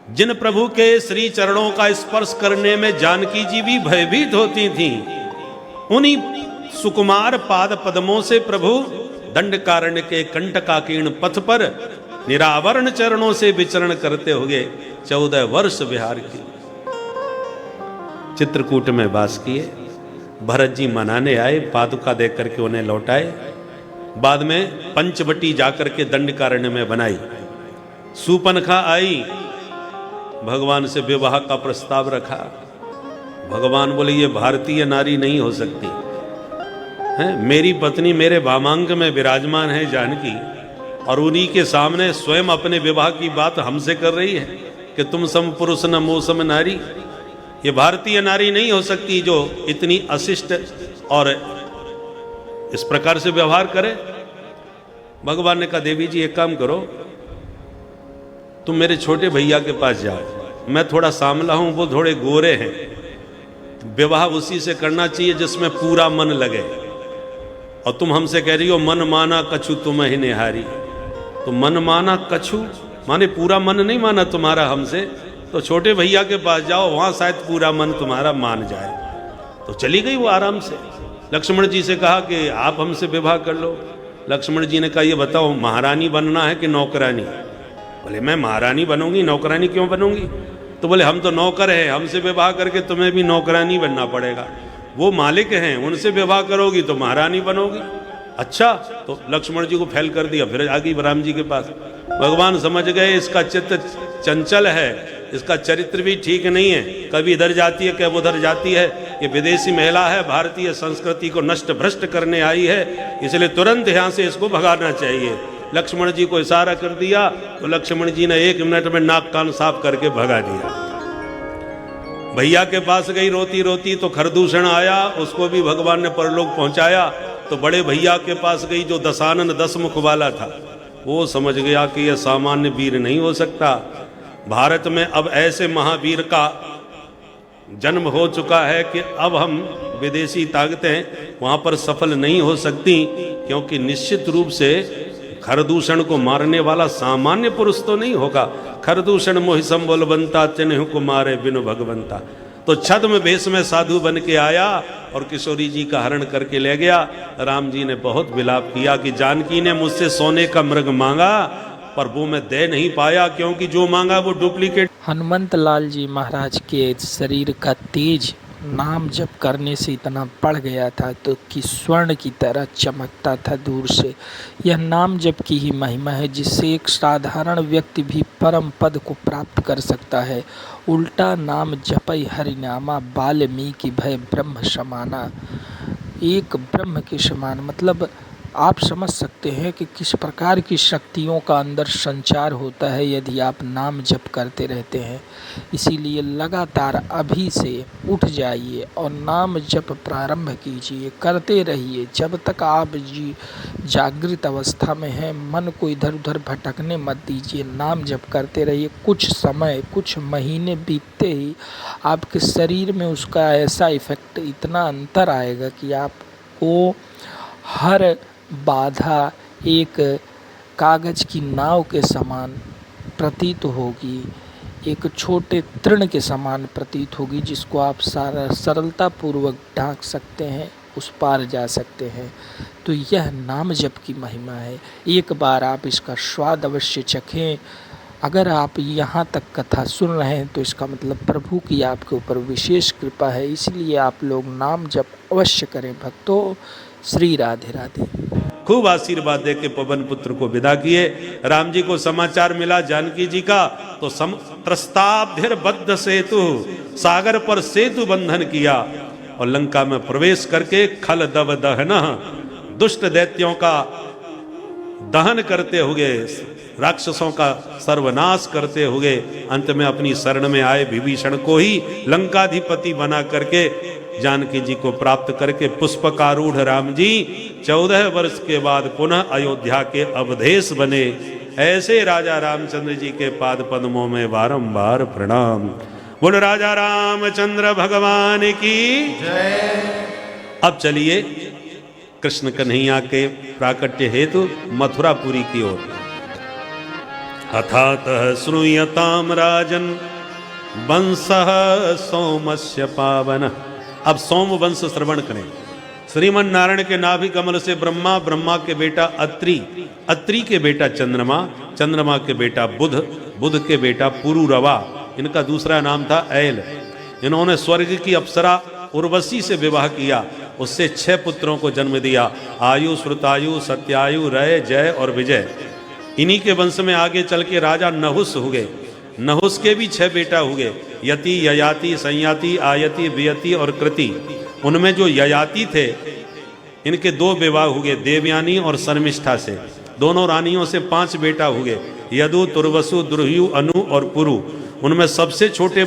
जिन प्रभु के श्री चरणों का स्पर्श करने में जानकी जी भी भयभीत होती थीं, उन्हीं सुकुमार पाद पद्मों से प्रभु दंडकारण्य के कंटकाकीर्ण पथ पर निरावरण चरणों से विचरण करते हुए 14 वर्ष विहार किए, चित्रकूट में वास किए। भरत जी मनाने आए, पादुका देख करके उन्हें लौटाए। बाद में पंचवटी जाकर के दंडकारण्य में बनाई। सूपनखा आई, भगवान से विवाह का प्रस्ताव रखा। भगवान बोले ये भारतीय नारी नहीं हो सकती है, मेरी पत्नी मेरे वामांग में विराजमान है जानकी, और उन्हीं के सामने स्वयं अपने विवाह की बात हमसे कर रही है कि तुम सम पुरुष न मो सम नारी। ये भारतीय नारी नहीं हो सकती जो इतनी अशिष्ट और इस प्रकार से व्यवहार करे। भगवान ने कहा देवी जी एक काम करो, तुम मेरे छोटे भैया के पास जाओ, मैं थोड़ा सांवला हूं, वो थोड़े गोरे हैं, विवाह उसी से करना चाहिए जिसमें पूरा मन लगे। और तुम हमसे कह रही हो मन माना कछु तुम ही निहारी, तो मन माना कछु माने पूरा मन नहीं माना तुम्हारा हमसे, तो छोटे भैया के पास जाओ, वहां शायद पूरा मन तुम्हारा मान जाए। तो चली गई वो आराम से। लक्ष्मण जी से कहा कि आप हमसे विवाह कर लो। लक्ष्मण जी ने कहा ये बताओ महारानी बनना है कि नौकरानी? बोले मैं महारानी बनूंगी, नौकरानी क्यों बनूंगी? तो बोले हम तो नौकर हैं, हमसे विवाह करके तुम्हें भी नौकरानी बनना पड़ेगा। वो मालिक हैं, उनसे विवाह करोगी तो महारानी बनोगी। अच्छा, तो लक्ष्मण जी को फैल कर दिया। फिर आ गई राम जी के पास। भगवान समझ गए इसका चित्त चंचल है, इसका चरित्र भी ठीक नहीं है, कभी इधर जाती है कभी उधर जाती है, ये विदेशी महिला है, भारतीय संस्कृति को नष्ट भ्रष्ट करने आई है, इसलिए तुरंत यहाँ से इसको भगाना चाहिए। लक्ष्मण जी को इशारा कर दिया तो लक्ष्मण जी ने 1 मिनट में नाक कान साफ करके भगा दिया। भैया के पास गई रोती रोती तो खरदूषण आया, उसको भी भगवान ने परलोक पहुंचाया। तो बड़े भैया के पास गई जो दशानन 10 मुख वाला था, वो समझ गया कि यह सामान्य वीर नहीं हो सकता। भारत में अब ऐसे महावीर का जन्म हो चुका है कि अब हम विदेशी ताकतें वहां पर सफल नहीं हो सकती, क्योंकि निश्चित रूप से खरदूषण को मारने वाला सामान्य पुरुष तो नहीं होगा। खरदूषण मोहि संबोल बनता चिन्ह को मारे बिनु भगवंता। तो छद्म वेश में साधु बन के आया और किशोरी जी का हरण करके ले गया। राम जी ने बहुत विलाप किया कि जानकी ने मुझसे सोने का मृग मांगा, पर वो मैं दे नहीं पाया, क्योंकि जो मांगा वो डुप्लीकेट। हनुमंत लाल जी महाराज के शरीर का तेज नाम जप करने से इतना बढ़ गया था तो कि स्वर्ण की तरह चमकता था दूर से। यह नाम जप की ही महिमा है जिससे एक साधारण व्यक्ति भी परम पद को प्राप्त कर सकता है। उल्टा नाम जपई हरिनामा वाल्मीकि भय ब्रह्म समाना। एक ब्रह्म के समान, मतलब आप समझ सकते हैं कि किस प्रकार की शक्तियों का अंदर संचार होता है यदि आप नाम जप करते रहते हैं। इसीलिए लगातार अभी से उठ जाइए और नाम जप प्रारंभ कीजिए, करते रहिए जब तक आप जागृत अवस्था में हैं। मन को इधर उधर भटकने मत दीजिए, नाम जप करते रहिए। कुछ समय, कुछ महीने बीतते ही आपके शरीर में उसका ऐसा इफेक्ट, इतना अंतर आएगा कि आपको हर बाधा एक कागज की नाव के समान प्रतीत होगी, एक छोटे तृण के समान प्रतीत होगी जिसको आप सरलतापूर्वक ढांक सकते हैं, उस पार जा सकते हैं। तो यह नाम जप की महिमा है। एक बार आप इसका स्वाद अवश्य चखें। अगर आप यहाँ तक कथा सुन रहे हैं तो इसका मतलब प्रभु की आपके ऊपर विशेष कृपा है, इसलिए आप लोग नाम जप अवश्य करें भक्तों। श्री राधे राधे। खूब आशीर्वाद दे के पवन पुत्र को विदा किए। राम जी को समाचार मिला जानकी जी का, तो त्रस्ताभ्यर्बद्ध सेतु, सागर पर सेतु बंधन किया और लंका में प्रवेश करके खल दव दहन, दुष्ट दैत्यों का दहन करते हुए, राक्षसों का सर्वनाश करते हुए अंत में अपनी शरण में आए विभीषण को ही लंकाधिपति बना करके जानकी जी को प्राप्त करके पुष्पकारूढ़ राम जी 14 वर्ष के बाद पुनः अयोध्या के अवधेश बने। ऐसे राजा रामचंद्र जी के पाद पद्मों में बारंबार प्रणाम। बोल राजा रामचंद्र भगवान की जय। अब चलिए कृष्ण कन्हैया के प्राकट्य हेतु मथुरापुरी की ओर। अथातः श्रूयताम राजन वंशः सोमस्य पावन। अब सोम वंश श्रवण करें। श्रीमन नारायण के नाभि कमल से ब्रह्मा, ब्रह्मा के बेटा अत्रि, अत्रि के बेटा चंद्रमा, चंद्रमा के बेटा बुध, बुध के बेटा पुरुरवा, इनका दूसरा नाम था ऐल। इन्होंने स्वर्ग की अप्सरा उर्वशी से विवाह किया, उससे 6 पुत्रों को जन्म दिया, आयु, श्रुतायु, सत्यायु, रय, जय और विजय। इन्हीं के वंश में आगे चल के राजा नहुस हुए। नहुस के भी 6 बेटा हुए, यति, ययाति, संयाति, आयति, वियति और कृति। उनमें जो ययाति थे इनके 2 विवाह हुए, देवयानी और शर्मिष्ठा से। दोनों रानियों से 5 बेटा हुए, यदु, तुर्वसु, दुर्हयु, अनु और पुरु। उनमें सबसे छोटे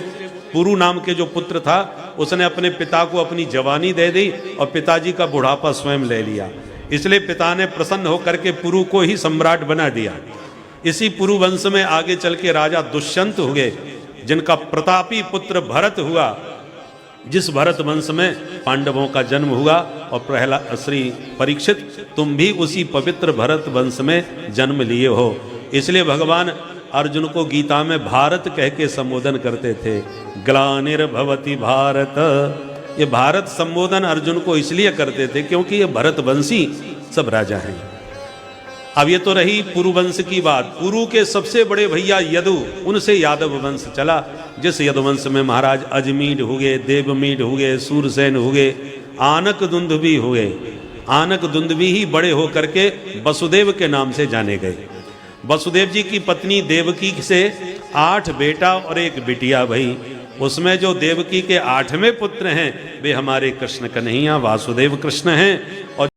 पुरु नाम के जो पुत्र था उसने अपने पिता को अपनी जवानी दे दी और पिताजी का बुढ़ापा स्वयं ले लिया। इसलिए पिता ने प्रसन्न होकर के पुरु को ही सम्राट बना दिया। इसी पुरु वंश में आगे चल के राजा दुष्यंत हुए, जिनका प्रतापी पुत्र भरत हुआ, जिस भरत वंश में पांडवों का जन्म हुआ। और प्रहलाद, श्री परीक्षित, तुम भी उसी पवित्र भरत वंश में जन्म लिए हो। इसलिए भगवान अर्जुन को गीता में भारत कह के संबोधन करते थे। ग्लानिर्भवति भारत, ये भारत संबोधन अर्जुन को इसलिए करते थे क्योंकि ये भरत वंशी सब राजा हैं। अब ये तो रही पुरु वंश की बात। पुरु के सबसे बड़े भैया यदु, उनसे यादव वंश चला, जिस यदुवंश में महाराज अजमीड हुए, देवमीड हुए, सूरसेन हुए, आनक दुंदुभी हुए। आनक दुंदुभी ही बड़े होकर के वसुदेव के नाम से जाने गए। वसुदेव जी की पत्नी देवकी से 8 बेटा और 1 बिटिया भई। उसमें जो देवकी के 8वें पुत्र हैं वे हमारे कृष्ण कन्हैया वासुदेव कृष्ण हैं। और